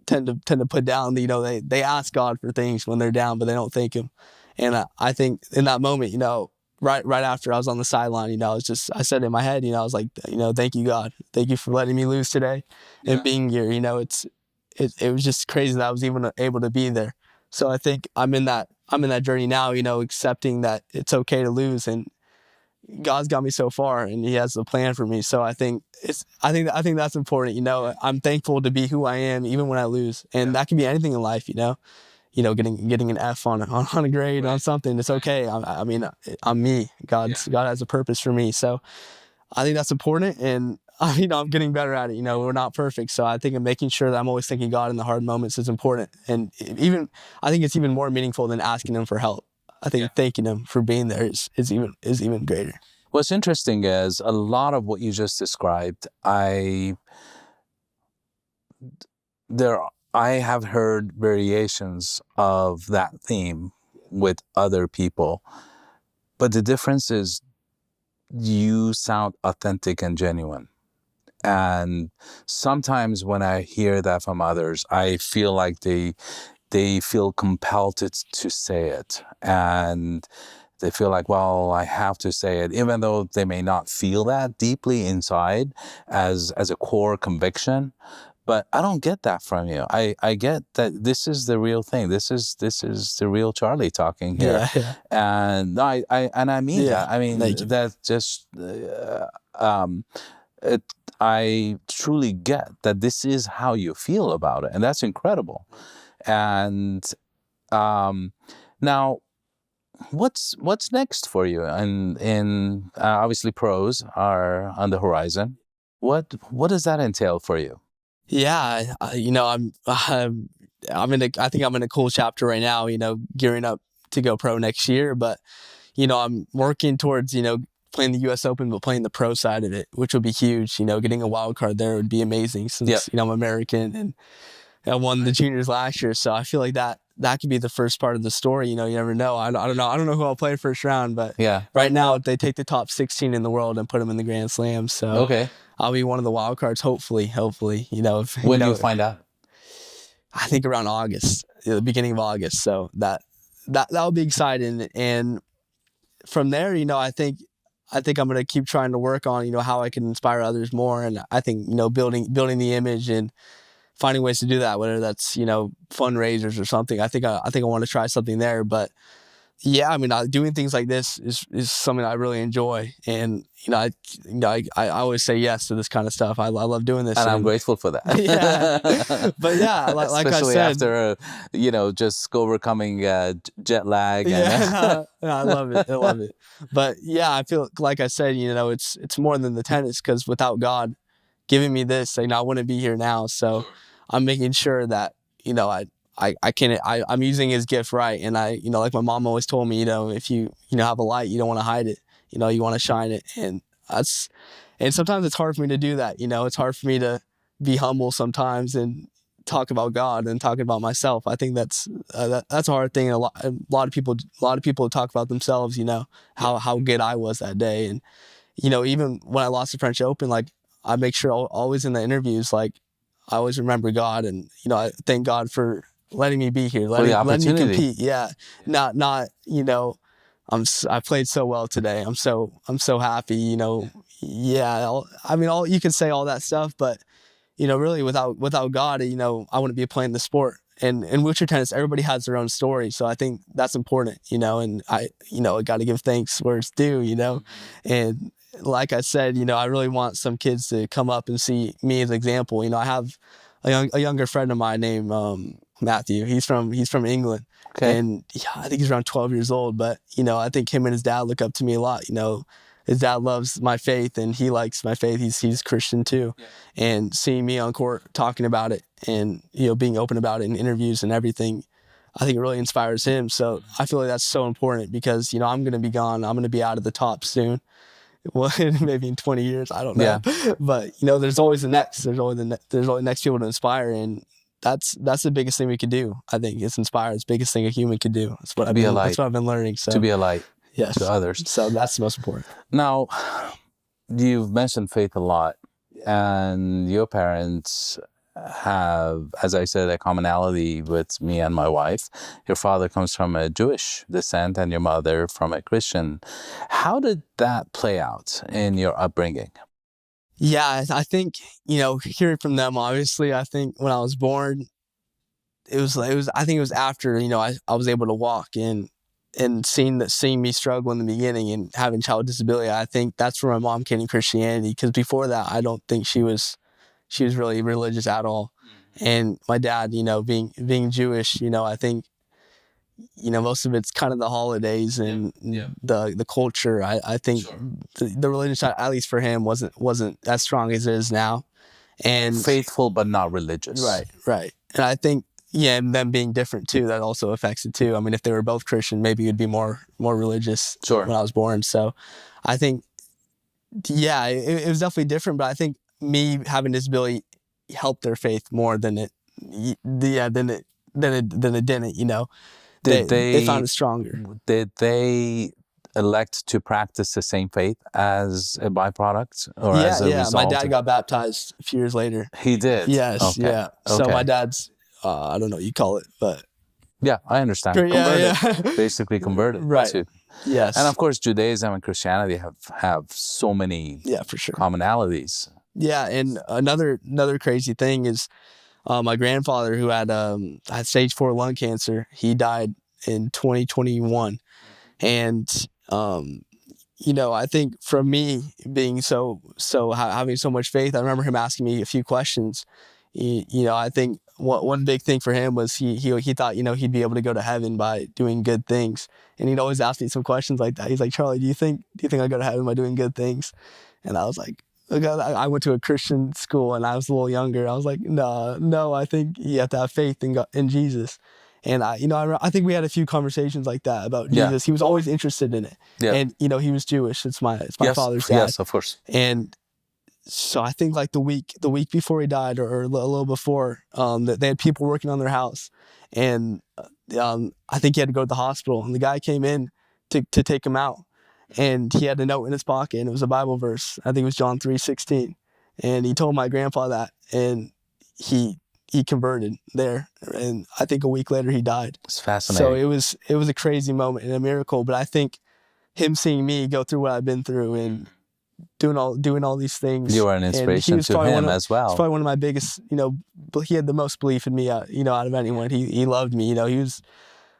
tend to put down. They ask God for things when they're down, but they don't thank him. And I think in that moment, right after I was on the sideline, I said in my head, I was like, thank you, God. Thank you for letting me lose today and being here. It was just crazy that I was even able to be there. So I think I'm in that journey now, accepting that it's okay to lose, and God's got me so far and he has a plan for me. So I think that's important. I'm thankful to be who I am, even when I lose. And that can be anything in life, getting an F on a grade on something. It's okay. I mean, I'm me. God has a purpose for me. So I think that's important. And I'm getting better at it. We're not perfect. So I think making sure that I'm always thanking God in the hard moments is important. And I think it's even more meaningful than asking him for help. I think thanking him for being there is even greater. What's interesting is a lot of what you just described, I have heard variations of that theme with other people, but the difference is you sound authentic and genuine. And sometimes when I hear that from others, I feel like they feel compelled to say it, and they feel like, well, I have to say it, even though they may not feel that deeply inside as a core conviction. But I don't get that from you. I get that this is the real thing. This is the real Charlie talking here. Yeah. And I mean that. I mean that just I truly get that this is how you feel about it, and that's incredible. And now, what's next for you? And obviously, pros are on the horizon. What does that entail for you? Yeah, I think I'm in a cool chapter right now. Gearing up to go pro next year, but I'm working towards playing the US Open, but playing the pro side of it, which would be huge. Getting a wild card there would be amazing since I'm American and I won the juniors last year. So I feel like that that could be the first part of the story. You never know. I don't know. I don't know who I'll play first round, but Yeah. right now they take the top 16 in the world and put them in the Grand Slam. So Okay. I'll be one of the wild cards. Hopefully, if, When do you find out? I think around August, the beginning of August. So that'll be exciting. And from there, I think I'm going to keep trying to work on, how I can inspire others more. And I think, building the image and finding ways to do that, whether that's, fundraisers or something. I think I want to try something there. But yeah, I mean, doing things like this is something I really enjoy. And, I always say yes to this kind of stuff. I love doing this. And I'm grateful for that. Yeah. But yeah, like especially I said, after, just overcoming jet lag. Yeah, I love it. I love it. But yeah, I feel like I said, it's more than the tennis, because without God giving me this, I wouldn't be here now. So I'm making sure that, I'm using his gift right. And like my mom always told me, if you have a light, you don't want to hide it, you want to shine it. And sometimes it's hard for me to do that. It's hard for me to be humble sometimes and talk about God and talk about myself. I think that's a hard thing. A lot of people talk about themselves, how good I was that day. And, even when I lost the French Open, like, I make sure always in the interviews, like, I always remember God, and, I thank God for letting me be here, letting me compete. Yeah. Not, I played so well today. I'm so happy, yeah. I mean, you can say all that stuff, but, really without God, I wouldn't be playing the sport. And in wheelchair tennis, everybody has their own story. So I think that's important, and I got to give thanks where it's due, and like I said, I really want some kids to come up and see me as an example. I have a younger friend of mine named Matthew. He's from England. Okay. And yeah, I think he's around 12 years old, but, I think him and his dad look up to me a lot. His dad loves my faith and he likes my faith. He's Christian too. Yeah. And seeing me on court talking about it and, being open about it in interviews and everything, I think it really inspires him. So I feel like that's so important because, I'm going to be gone. I'm going to be out of the top soon. Well, maybe in 20 years, I don't know. Yeah. But, there's always the next. There's always next people to inspire. And that's the biggest thing we could do. I think it's inspire. It's the biggest thing a human could do. That's what I've been learning. So to be a light. Yes. To others. So that's the most important. Now, you've mentioned faith a lot, and your parents have, as I said, a commonality with me and my wife. Your father comes from a Jewish descent and your mother from a Christian. How did that play out in your upbringing? Yeah, I think, hearing from them, obviously, I think when I was born, I think it was after, I was able to walk and seeing me struggle in the beginning and having child disability. I think that's where my mom came in Christianity, because before that, I don't think she was really religious at all. Mm-hmm. And my dad, being Jewish, I think, most of it's kind of the holidays and the culture. I think sure. the religion side, at least for him, wasn't as strong as it is now. And faithful but not religious. Right. And I think, and them being different too, that also affects it too. I mean, if they were both Christian, maybe it'd be more religious. Sure. When I was born. So I think, it was definitely different, but I think me having disability helped their faith more than it didn't. They found it stronger. Did they elect to practice the same faith as a byproduct or as a result? My dad got baptized a few years later. He did? Yes, okay. Yeah. So my dad's, I don't know what you call it, but... Yeah, I understand. Converted. Basically converted. Right. To. Yes. And of course, Judaism and Christianity have so many for sure. commonalities. Yeah, and another crazy thing is my grandfather, who had stage 4 lung cancer, he died in 2021. And, I think from me being so having so much faith, I remember him asking me a few questions. I think one big thing for him was he thought, he'd be able to go to heaven by doing good things. And he'd always ask me some questions like that. He's like, Charlie, do you think I go to heaven by doing good things? And I was like, I went to a Christian school and I was a little younger. I was like, no, I think you have to have faith in God, in Jesus. And I think we had a few conversations like that about Jesus. He was always interested in it. Yeah. And, he was Jewish. It's my father's dad. Yes, of course. And so I think like the week before he died or a little before, that they had people working on their house. And I think he had to go to the hospital, and the guy came in to take him out, and he had a note in his pocket, and it was a Bible verse. I think it was John 3:16, and he told my grandpa that, and he converted there, and I think a week later he died. It's fascinating. So it was a crazy moment and a miracle. But I think him seeing me go through what I've been through and doing all these things, You were an inspiration to him as well. He's probably one of my biggest, he had the most belief in me, out of anyone. He loved me.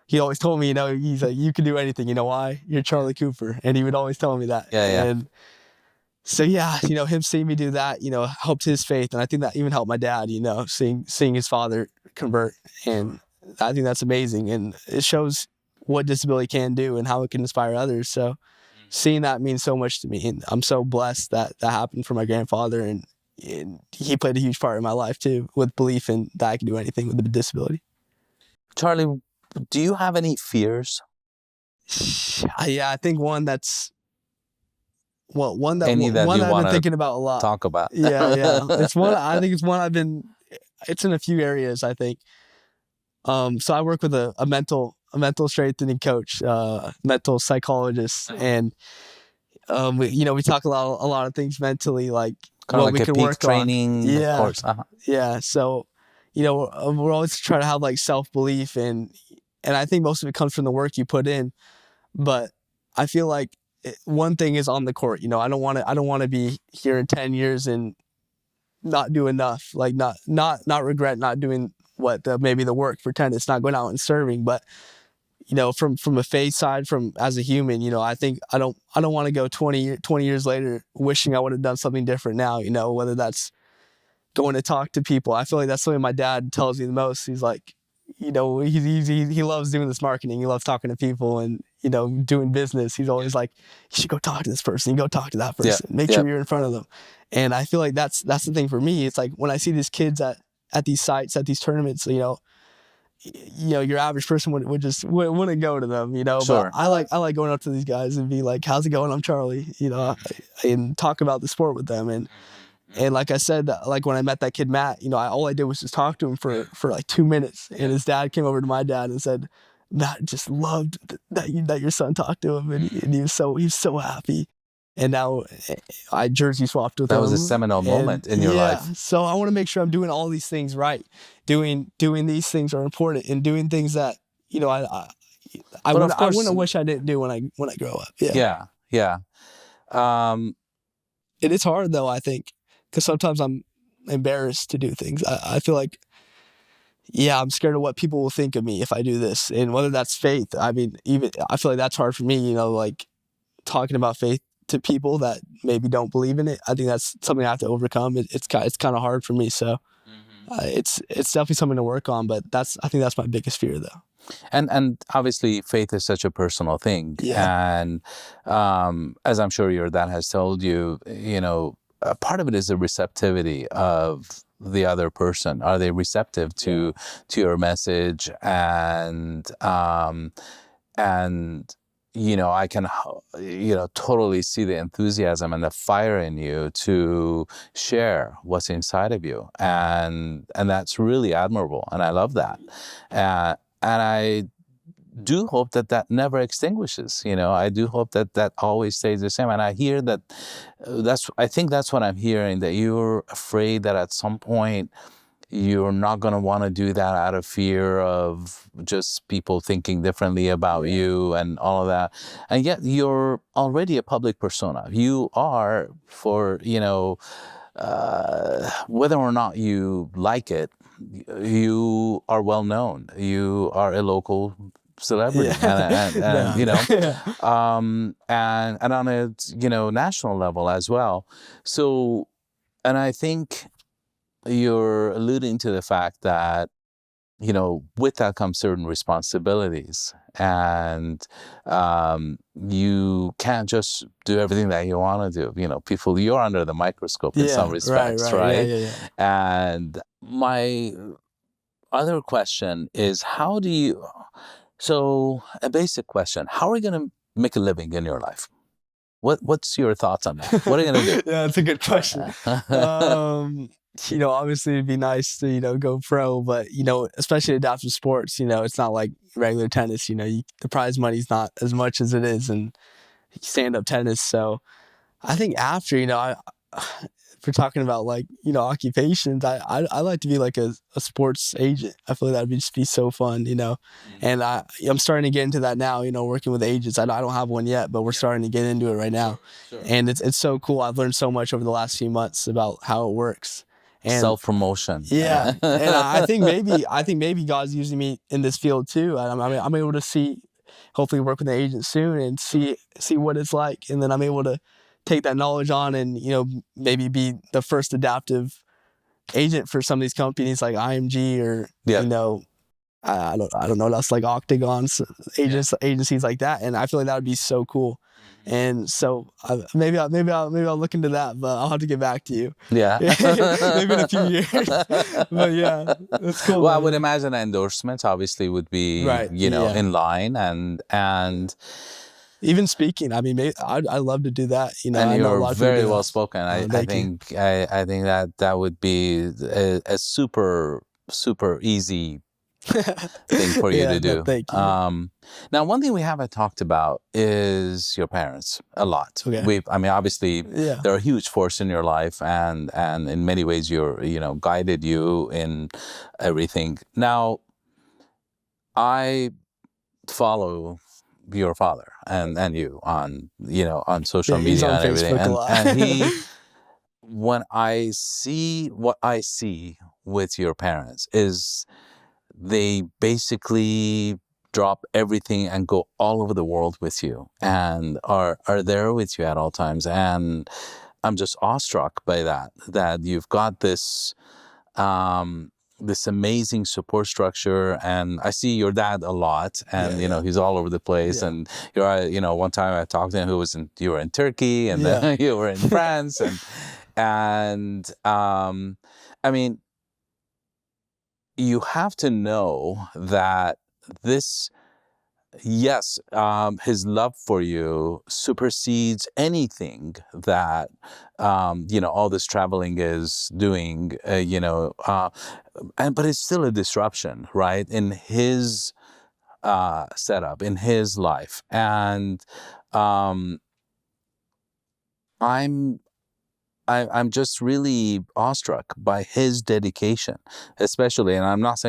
He always told me, he's like, you can do anything. You know why? You're Charlie Cooper. And he would always tell me that. Yeah. And so, him seeing me do that, helped his faith. And I think that even helped my dad, seeing his father convert. And I think that's amazing. And it shows what disability can do and how it can inspire others. So seeing that means so much to me. And I'm so blessed that happened for my grandfather. And he played a huge part in my life too, with belief in that I can do anything with a disability. Charlie, do you have any fears? Yeah, I think one that I've been thinking about a lot. Talk about. Yeah. It's in a few areas, I think. So I work with a mental strengthening coach, mental psychologist, and we talk a lot of things mentally, like kind of what like we can work training, on. Yeah. Of course. Uh-huh. Yeah. So, we're always trying to have like self-belief, and I think most of it comes from the work you put in. But I feel like one thing is on the court. I don't want to be here in 10 years and not do enough. Like not regret not doing maybe the work for tennis, not going out and serving. But from a faith side, as a human, I think I don't want to go 20 years later wishing I would have done something different now. Whether that's going to talk to people. I feel like that's something my dad tells me the most. He's like, he loves doing this marketing. He loves talking to people and, doing business. He's always like, you should go talk to this person. You go talk to that person. Make sure you're in front of them. And I feel like that's the thing for me. It's like when I see these kids at these sites, at these tournaments, your average person wouldn't go to them, Sure. But I like going up to these guys and be like, how's it going? I'm Charlie, and talk about the sport with them. And like I said, like when I met that kid, Matt, all I did was just talk to him for like 2 minutes. And his dad came over to my dad and said, Matt just loved that your son talked to him. And he was so happy. And now I jersey swapped with him. That was a seminal moment in your life. So I want to make sure I'm doing all these things right. Doing these things are important, and doing things that, I wouldn't wish I didn't do when I grow up. Yeah. It is hard though, I think. Because sometimes I'm embarrassed to do things. I feel like, I'm scared of what people will think of me if I do this. And whether that's faith, I feel like that's hard for me, like talking about faith to people that maybe don't believe in it. I think that's something I have to overcome. It's kind of hard for me. So it's definitely something to work on, but I think that's my biggest fear though. And obviously faith is such a personal thing. Yeah. And as I'm sure your dad has told you, part of it is the receptivity of the other person. Are they receptive to your message? And I can, totally see the enthusiasm and the fire in you to share what's inside of you. And that's really admirable. And I love that. And I do hope that never extinguishes. I do hope that always stays the same. And I hear I think that's what I'm hearing, that you're afraid that at some point you're not going to want to do that out of fear of just people thinking differently about you and all of that. And yet you're already a public persona. You are, for, whether or not you like it, you are well known. You are a local celebrity, and on a national level as well. So, and I think you're alluding to the fact that with that comes certain responsibilities, and you can't just do everything that you want to do. You're under the microscope in some respects, right? Yeah. And my other question is, so a basic question, how are you going to make a living in your life? What's your thoughts on that? What are you going to do? Yeah, that's a good question. Obviously it'd be nice to, go pro, but, especially adaptive sports, it's not like regular tennis, the prize money's not as much as it is in stand-up tennis. So I think after, if we're talking about like, occupations, I like to be like a sports agent. I feel like that'd just be so fun, and I'm starting to get into that now, working with agents. I don't have one yet, but we're starting to get into it right now. Sure. And it's so cool. I've learned so much over the last few months about how it works. And Self-promotion. yeah, and I think maybe God's using me in this field too. I'm able to hopefully work with an agent soon and see what it's like, and then I'm able to take that knowledge on and maybe be the first adaptive agent for some of these companies like IMG or I don't know, that's like Octagon's agencies like that, and I feel like that would be so cool. And so maybe I'll look into that, but I'll have to get back to you. Yeah. Maybe in a few years. But yeah, that's cool. Well, I would imagine endorsements obviously would be, Right, in line and even speaking. I mean, I'd love to do that. and I know a you're lot of people very do well that. spoken. I Thank you. think that would be a super easy thing for you to do. Thank you. Now, one thing we haven't talked about is your parents a lot. Okay. Obviously, they're a huge force in your life, and in many ways, guided you in everything. Now, I follow your father and you on social media He's on and everything, Facebook a lot. and he. When I see what I see with your parents is they basically drop everything and go all over the world with you and are there with you at all times. And I'm just awestruck by that you've got this this amazing support structure. And I see your dad a lot, and he's all over the place. And one time I talked to him, you were in Turkey, and then you were in France, and I mean, you have to know that this, yes, his love for you supersedes anything that, all this traveling is doing, but it's still a disruption, right, in his setup, in his life. And I'm just really awestruck by his dedication, especially, and I'm not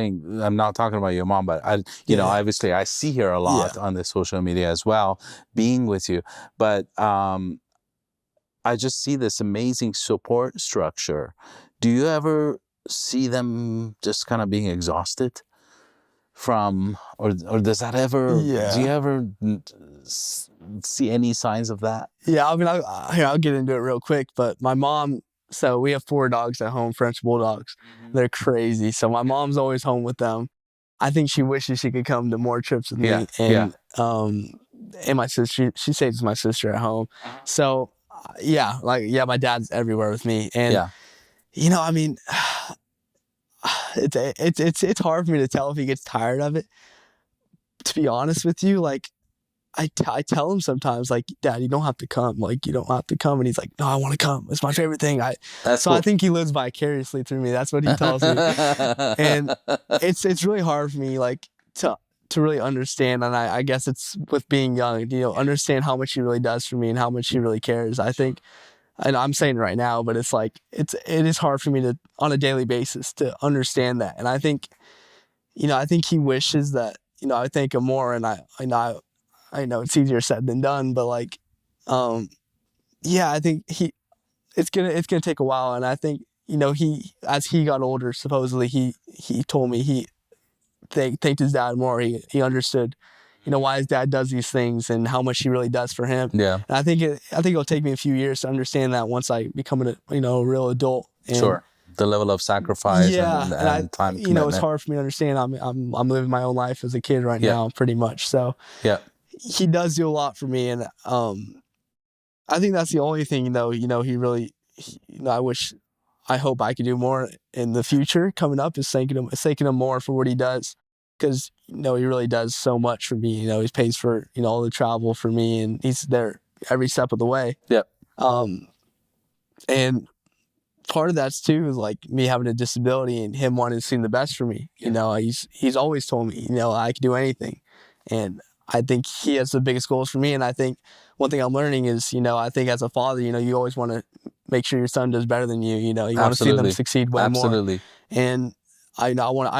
talking about your mom, but obviously I see her a lot on the social media as well, being with you. But I just see this amazing support structure. Do you ever see them just kind of being exhausted from, or does that ever, do you ever see any signs of that? Yeah, I mean, I'll get into it real quick, but my mom, so we have 4 dogs at home, French bulldogs. They're crazy. So my mom's always home with them. I think she wishes she could come to more trips with me. And my sister, she stays with my sister at home. So my dad's everywhere with me. And I mean, it's hard for me to tell if he gets tired of it. To be honest with you, like, I tell him sometimes, like, Dad, you don't have to come. Like, you don't have to come. And he's like, no, I want to come. It's my favorite thing. Cool. I think he lives vicariously through me. That's what he tells me. And it's really hard for me, like, to really understand. And I guess it's with being young, understand how much he really does for me and how much he really cares. I think, and I'm saying it right now, but it's like, it is hard for me to, on a daily basis, to understand that. And I think, I think he wishes that, I thank him more. And I know it's easier said than done, but like, I think it's gonna take a while. And I think, as he got older, supposedly he told me he thanked his dad more. He understood, why his dad does these things and how much he really does for him. Yeah. And I think it'll take me a few years to understand that once I become a real adult. And sure. The level of sacrifice and time commitment. It's hard for me to understand. I'm living my own life as a kid right now, pretty much. So he does do a lot for me, and I think that's the only thing, though. He really, I hope I could do more in the future coming up. Is thanking him more for what he does, because he really does so much for me. He pays for all the travel for me, and he's there every step of the way. Yep. And part of that's too is like me having a disability and him wanting to see the best for me. You know, he's always told me, you know, I can do anything. And I think he has the biggest goals for me. And I think one thing I'm learning is, you know, I think as a father, you know, you always want to make sure your son does better than you. You know, you want to see them succeed way more. And I'd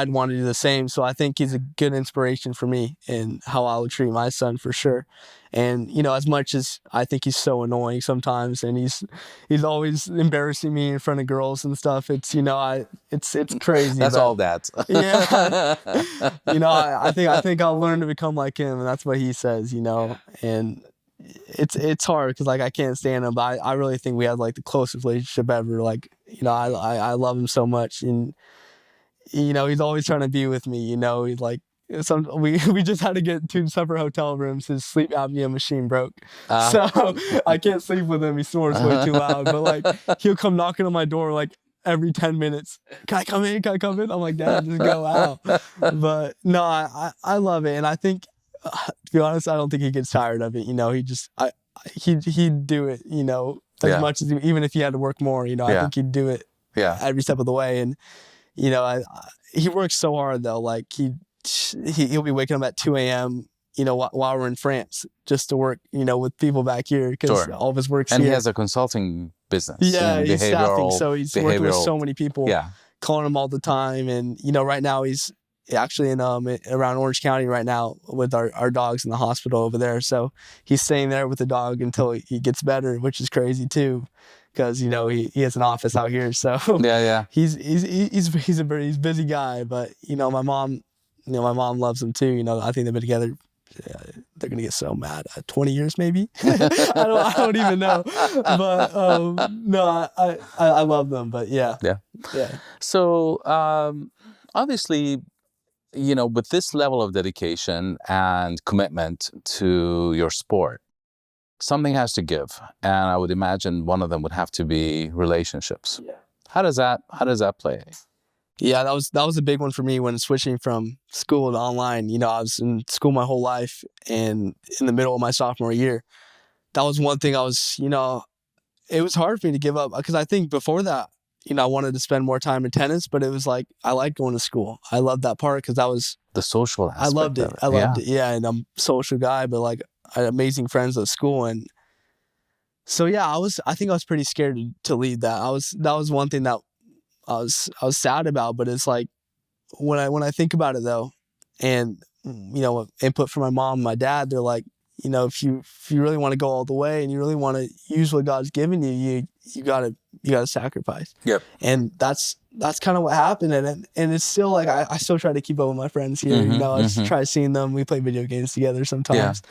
want to do the same. So I think he's a good inspiration for me and how I would treat my son for sure. And, you know, as much as I think he's so annoying sometimes and he's always embarrassing me in front of girls and stuff, it's, you know, it's crazy. That's all that. Yeah. You know, I think I'll learn to become like him, and that's what he says, you know. And it's hard because like I can't stand him, but I really think we have like the closest relationship ever. Like, you know, I love him so much, and you know, he's always trying to be with me. You know, he's like we just had to get 2 separate hotel rooms. His sleep apnea machine broke, so I can't sleep with him. He snores way too loud. But like he'll come knocking on my door like every 10 minutes. Can I come in? Can I come in? I'm like, Dad, just go out. But no, I love it, and I think to be honest, I don't think he gets tired of it. You know, he'd do it. You know, as much as even if he had to work more. You know, I think he'd do it. Every step of the way. And you know, he works so hard though. Like he'll be waking up at 2 a.m. You know, while we're in France, just to work. You know, with people back here because all of his work's here. And he has a consulting business. Yeah, he's staffing, so he's working with so many people. Calling him all the time, and you know, right now he's actually in around Orange County right now with our dogs in the hospital over there. So he's staying there with the dog until he gets better, which is crazy too. Because you know he has an office out here, so he's a very busy guy. But you know my mom loves him too. You know I think they've been together. They're gonna get so mad. 20 years maybe. I don't even know. But no, I love them. But yeah. So obviously, you know, with this level of dedication and commitment to your sport, something has to give, and I would imagine one of them would have to be relationships. How does that play? Yeah, that was a big one for me when switching from school to online. You know, I was in school my whole life, and in the middle of my sophomore year, that was one thing you know, it was hard for me to give up because I think before that, you know, I wanted to spend more time in tennis, but it was like I liked going to school. I loved that part because that was the social aspect. I loved it. I loved it. Yeah, and I'm a social guy, but like I had amazing friends at school, and so yeah, I think I was pretty scared to leave that. That was one thing that I was sad about, but it's like when I think about it though, and you know, input from my mom and my dad, they're like, you know, if you really want to go all the way and you really want to use what God's given you, you gotta sacrifice. And that's kind of what happened, and it's still like I still try to keep up with my friends here. You know, I just try seeing them. We play video games together sometimes,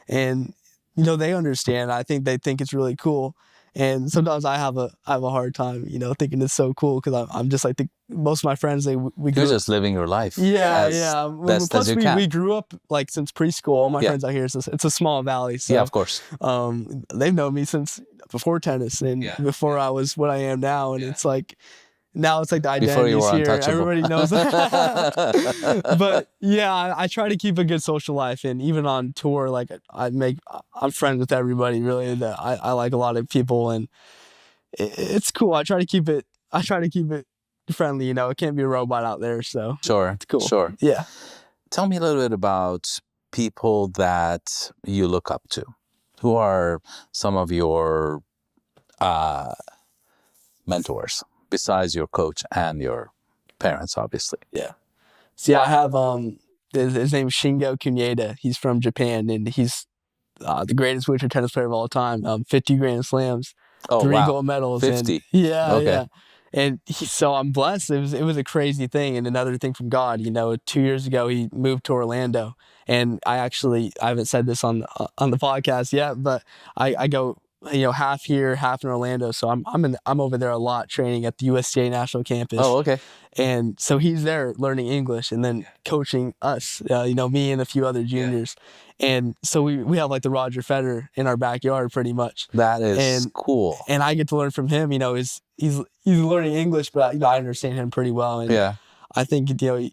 and you know they understand. I think they think it's really cool. And sometimes I have a hard time, you know, thinking it's so cool because I'm just like most of my friends. You're just living your life. Best as you can. We grew up like since preschool. All my friends out here. It's a small valley. So, of course. They've known me since before tennis and before I was what I am now. And it's like now it's like the identity is here. Everybody knows that. But yeah, I try to keep a good social life, and even on tour, like I'm friends with everybody. Really, that I like a lot of people, and it's cool. I try to keep it friendly. You know, it can't be a robot out there. So it's cool. Sure. Yeah. Tell me a little bit about people that you look up to. Who are some of your mentors? Besides your coach and your parents, obviously. See, I have his name is Shingo Kuneda. He's from Japan, and he's the greatest wheelchair tennis player of all time. 50 Grand Slams, 3 gold medals. 50. And, And so I'm blessed. It was a crazy thing, and another thing from God. You know, 2 years ago he moved to Orlando, and I haven't said this on the podcast yet, but I go, you know, half here, half in Orlando. So I'm over there a lot training at the USTA National Campus. Oh, okay. And so he's there learning English and then coaching us, you know, me and a few other juniors. Yeah. And so we have like the Roger Federer in our backyard pretty much. That is cool. And I get to learn from him. You know, he's learning English, but you know, I understand him pretty well. And yeah. I think, you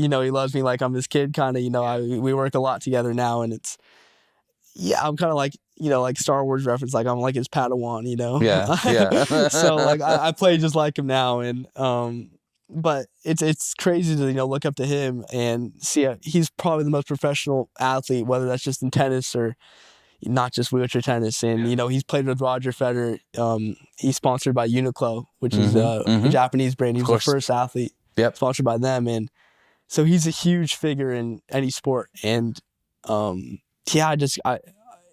know, he loves me like I'm his kid kind of. You know, we work a lot together now, and it's, yeah, I'm kind of like, like Star Wars reference, like I'm like his Padawan, Yeah. So like I play just like him now, and but it's crazy to look up to him and see he's probably the most professional athlete, whether that's just in tennis or not just wheelchair tennis. And he's played with Roger Federer. He's sponsored by Uniqlo, which is a Japanese brand. He was the first athlete sponsored by them, and so he's a huge figure in any sport. And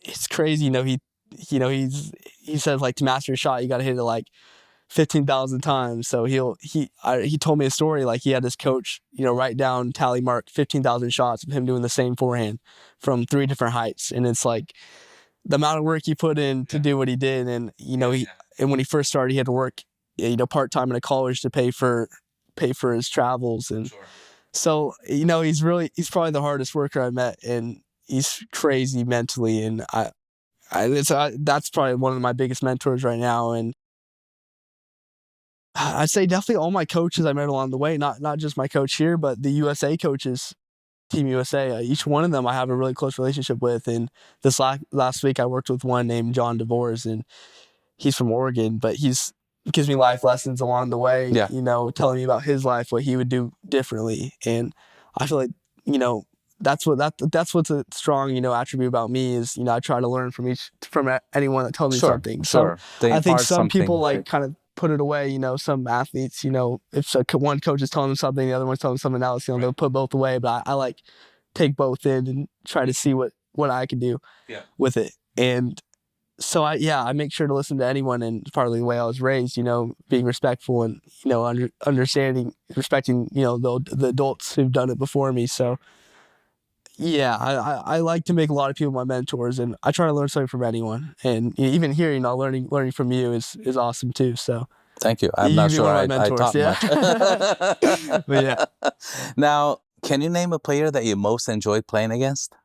it's crazy. He says like to master a shot, you got to hit it like 15,000 times. So he told me a story, like he had his coach, write down, tally mark 15,000 shots of him doing the same forehand from 3 different heights. And it's like the amount of work he put in to do what he did. And, and when he first started, he had to work, part-time in a college to pay for his travels. And so, he's probably the hardest worker I met, and he's crazy mentally. And that's probably one of my biggest mentors right now. And I'd say definitely all my coaches I met along the way, not just my coach here, but the USA coaches, Team USA. Each one of them I have a really close relationship with. And this last week I worked with one named John DeVores, and he's from Oregon, but he's gives me life lessons along the way, telling me about his life, what he would do differently. And I feel like, that's what's a strong, attribute about me is, I try to learn from anyone that tells me something. So I think some people like kind of put it away, some athletes, if one coach is telling them something, the other one's telling them something else, they'll put both away. But I like take both in and try to see what I can do with it. And so I make sure to listen to anyone, and partly the way I was raised, being respectful and, understanding, respecting, the adults who've done it before me. So yeah, I like to make a lot of people my mentors, and I try to learn something from anyone. And even here, learning from you is awesome too. So thank you. I'm not sure I taught much. But yeah. Now, can you name a player that you most enjoyed playing against?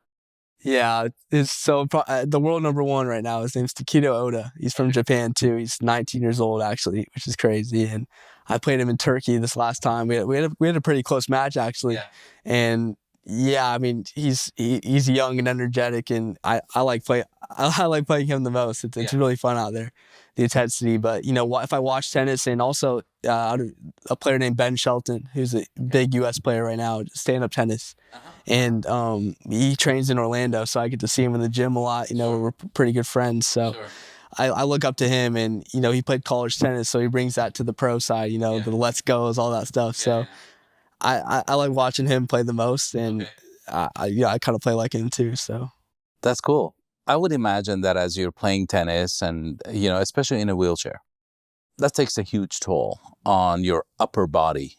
Yeah, it's so the world number one right now. His name's Takedo Oda. He's from Japan too. He's 19 years old actually, which is crazy. And I played him in Turkey this last time. We had a pretty close match actually, and yeah, I mean he's young and energetic, and I like playing him the most. It's really fun out there, the intensity. But if I watch tennis, and also a player named Ben Shelton, who's a big U.S. player right now, stand-up tennis. And he trains in Orlando, so I get to see him in the gym a lot. We're pretty good friends, so I look up to him. And he played college tennis, so he brings that to the pro side. The let's goes, all that stuff. So I like watching him play the most, and I kind of play like him too. So that's cool. I would imagine that as you're playing tennis, and especially in a wheelchair, that takes a huge toll on your upper body.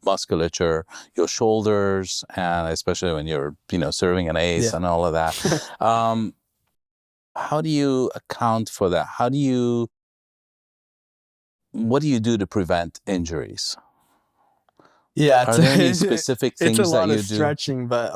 Musculature, your shoulders, and especially when you're serving an ace and all of that. How do you account for that? What do you do to prevent injuries? Yeah, are there any specific things it's a lot that you of stretching, but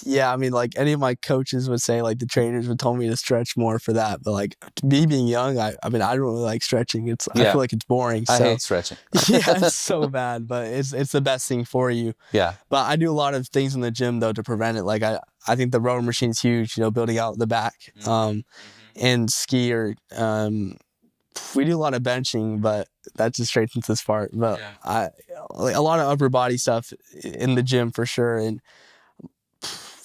yeah, I mean, like any of my coaches would say, like the trainers would tell me to stretch more for that. But like me being young, I mean, I don't really like stretching. I feel like it's boring. I hate stretching. Yeah, it's so bad, but it's the best thing for you. Yeah. But I do a lot of things in the gym though to prevent it. Like I think the rower machine's huge. Building out the back, and ski or we do a lot of benching, but that just straightens this part. But like a lot of upper body stuff in the gym for sure. And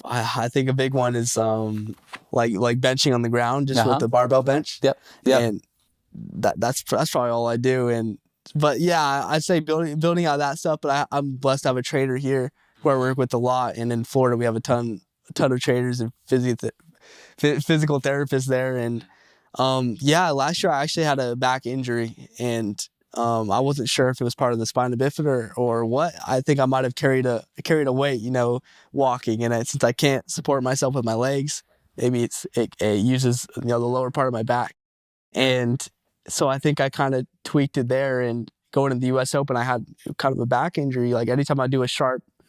I think a big one is like benching on the ground just with the barbell bench. Yep. And that's probably all I do. But yeah, I'd say building out that stuff. But I'm blessed to have a trainer here who I work with a lot. And in Florida, we have a ton of trainers and physical therapists there. And last year I actually had a back injury, and I wasn't sure if it was part of the spina bifida or what. I think I might have carried a weight, walking, and since I can't support myself with my legs, maybe it uses the lower part of my back, and so I think I kind of tweaked it there. And going to the U.S. Open, I had kind of a back injury. Like anytime I do a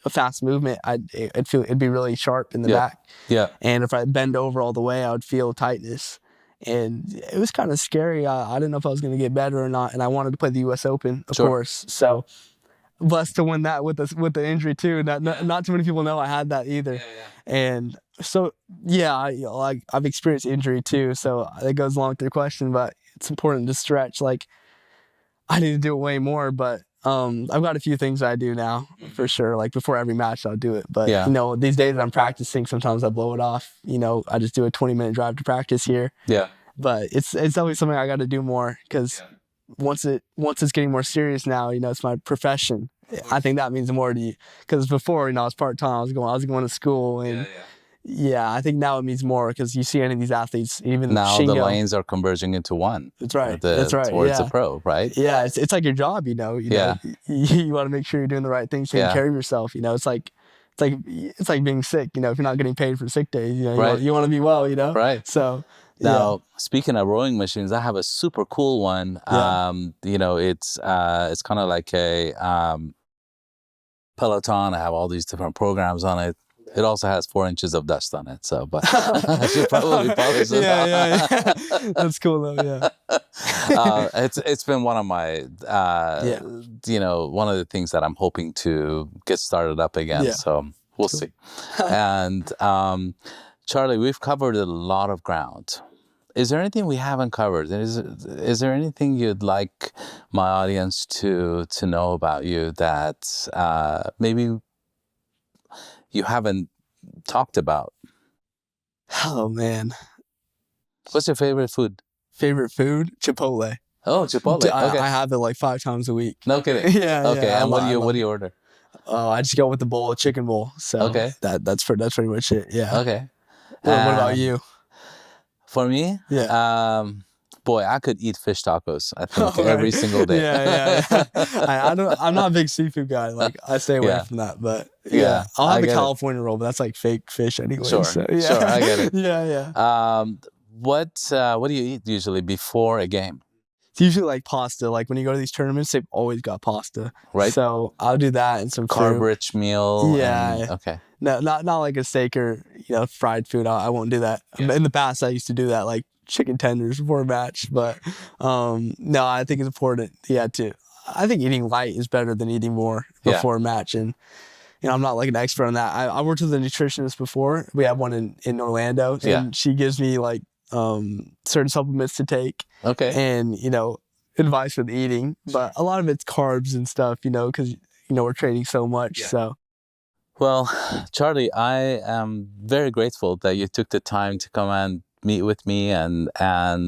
fast movement, I'd feel it'd be really sharp in the back. Yeah. And if I bend over all the way, I would feel tightness. And it was kind of scary. I didn't know if I was going to get better or not, and I wanted to play the U.S. Open, of course. So blessed to win that with the injury too. Not too many people know I had that either. And So yeah, I've experienced injury too, so it goes along with your question. But it's important to stretch. Like I need to do it way more, but I've got a few things I do now for sure. Like before every match, I'll do it. But Yeah. you know, these days I'm practicing. Sometimes I blow it off. You know, I just do a 20-minute drive to practice here. Yeah. But it's always something I got to do more because once it's getting more serious now, you know, it's my profession. I think that means more to you because before, you know, I was part time. I was going to school and. Yeah, I think now it means more because you see any of these athletes, even Now Shingo. the lanes are converging into one. That's right. Towards yeah. the pro, right? Yeah, it's like your job, you know. You know, you want to make sure you're doing the right things, taking care of yourself. You know, it's like being sick. You know, if you're not getting paid for sick days, you know, you want to be well. You know, right? So now, speaking of rowing machines, I have a super cool one. You know, it's kind of like a Peloton. I have all these different programs on it. It also has 4 inches of dust on it, so but I should probably polish it. Yeah. That's cool though. Yeah. It's been one of my you know, one of the things that I'm hoping to get started up again. Yeah. So we'll see. And Charlie, we've covered a lot of ground. Is there anything we haven't covered? Is there anything you'd like my audience to know about you that maybe you haven't talked about? Oh man, what's your favorite food? Favorite food? Chipotle. Oh, Chipotle. Okay. I have it like 5 times a week. No kidding. Yeah. Okay. Yeah, and what do you order? I just go with the bowl, chicken bowl. So that's pretty much it. Yeah. Okay. What about you? For me, boy, I could eat fish tacos, I think, every single day. Yeah. I'm not a big seafood guy. Like I stay away from that. But I'll have the California roll, but that's like fake fish anyway. Sure, so, sure, I get it. Yeah. What do you eat usually before a game? It's usually like pasta. Like when you go to these tournaments, they've always got pasta. Right. So I'll do that and some carb-rich meal. Yeah. Okay. No, not like a steak or fried food. I won't do that. Yeah. In the past, I used to do that, like chicken tenders before a match. But no, I think it's important. I think eating light is better than eating more before a match. And I'm not like an expert on that. I worked with a nutritionist before. We have one in Orlando, and she gives me like certain supplements to take. Okay. And advice with eating, but a lot of it's carbs and stuff. Because we're training so much. So. Well, Charlie, I am very grateful that you took the time to come and meet with me and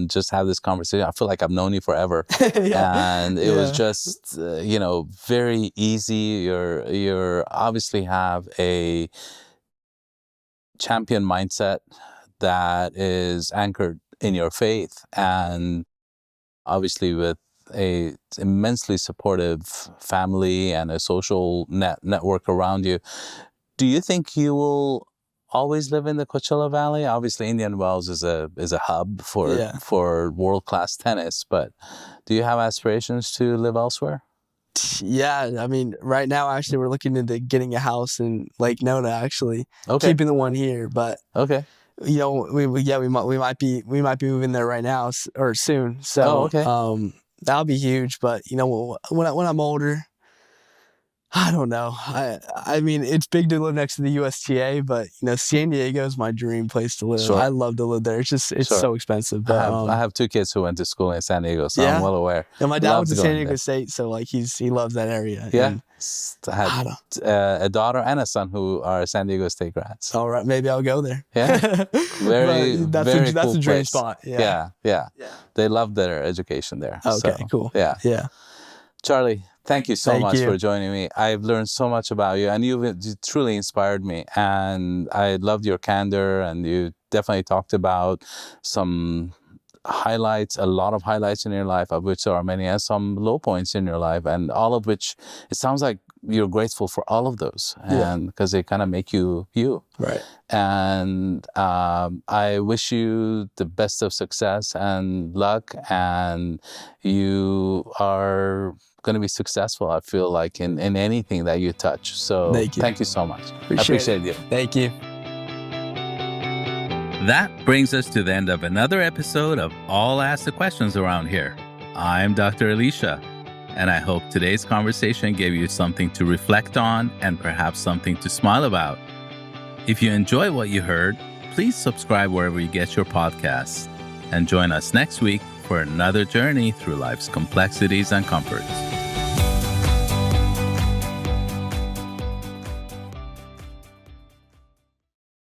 just have this conversation. I feel like I've known you forever. And it was just, very easy. You're obviously have a champion mindset that is anchored in your faith, and obviously with a immensely supportive family and a social network around you. Do you think you will always live in the Coachella Valley? Obviously, Indian Wells is a hub for world-class tennis, but do you have aspirations to live elsewhere? Yeah, I mean, right now, actually, we're looking into getting a house in Lake Nona. Actually, keeping the one here, but we might be moving there right now or soon. So that'll be huge. But when I'm older, I don't know. I mean, it's big to live next to the USTA, but San Diego is my dream place to live. Sure. I love to live there. It's so expensive. But I have 2 kids who went to school in San Diego, so I'm well aware. And my dad went to San Diego State, so like he loves that area. Yeah. And I had a daughter and a son who are San Diego State grads. All right, maybe I'll go there. Yeah, that's a dream place. spot. Yeah. They love their education there. Okay, cool. Yeah. Charlie, thank you so much for joining me. I've learned so much about you, and you truly inspired me. And I loved your candor, and you definitely talked about some highlights, a lot of highlights in your life, of which there are many, and some low points in your life, and all of which it sounds like you're grateful for all of those, and because they kind of make you right. And I wish you the best of success and luck, and you are going to be successful, I feel like, in anything that you touch. So thank you so much. I appreciate you. Thank you. That brings us to the end of another episode of All Ask the Questions Around Here. I'm Dr. Elisha, and I hope today's conversation gave you something to reflect on and perhaps something to smile about. If you enjoy what you heard, please subscribe wherever you get your podcasts and join us next week for another journey through life's complexities and comforts.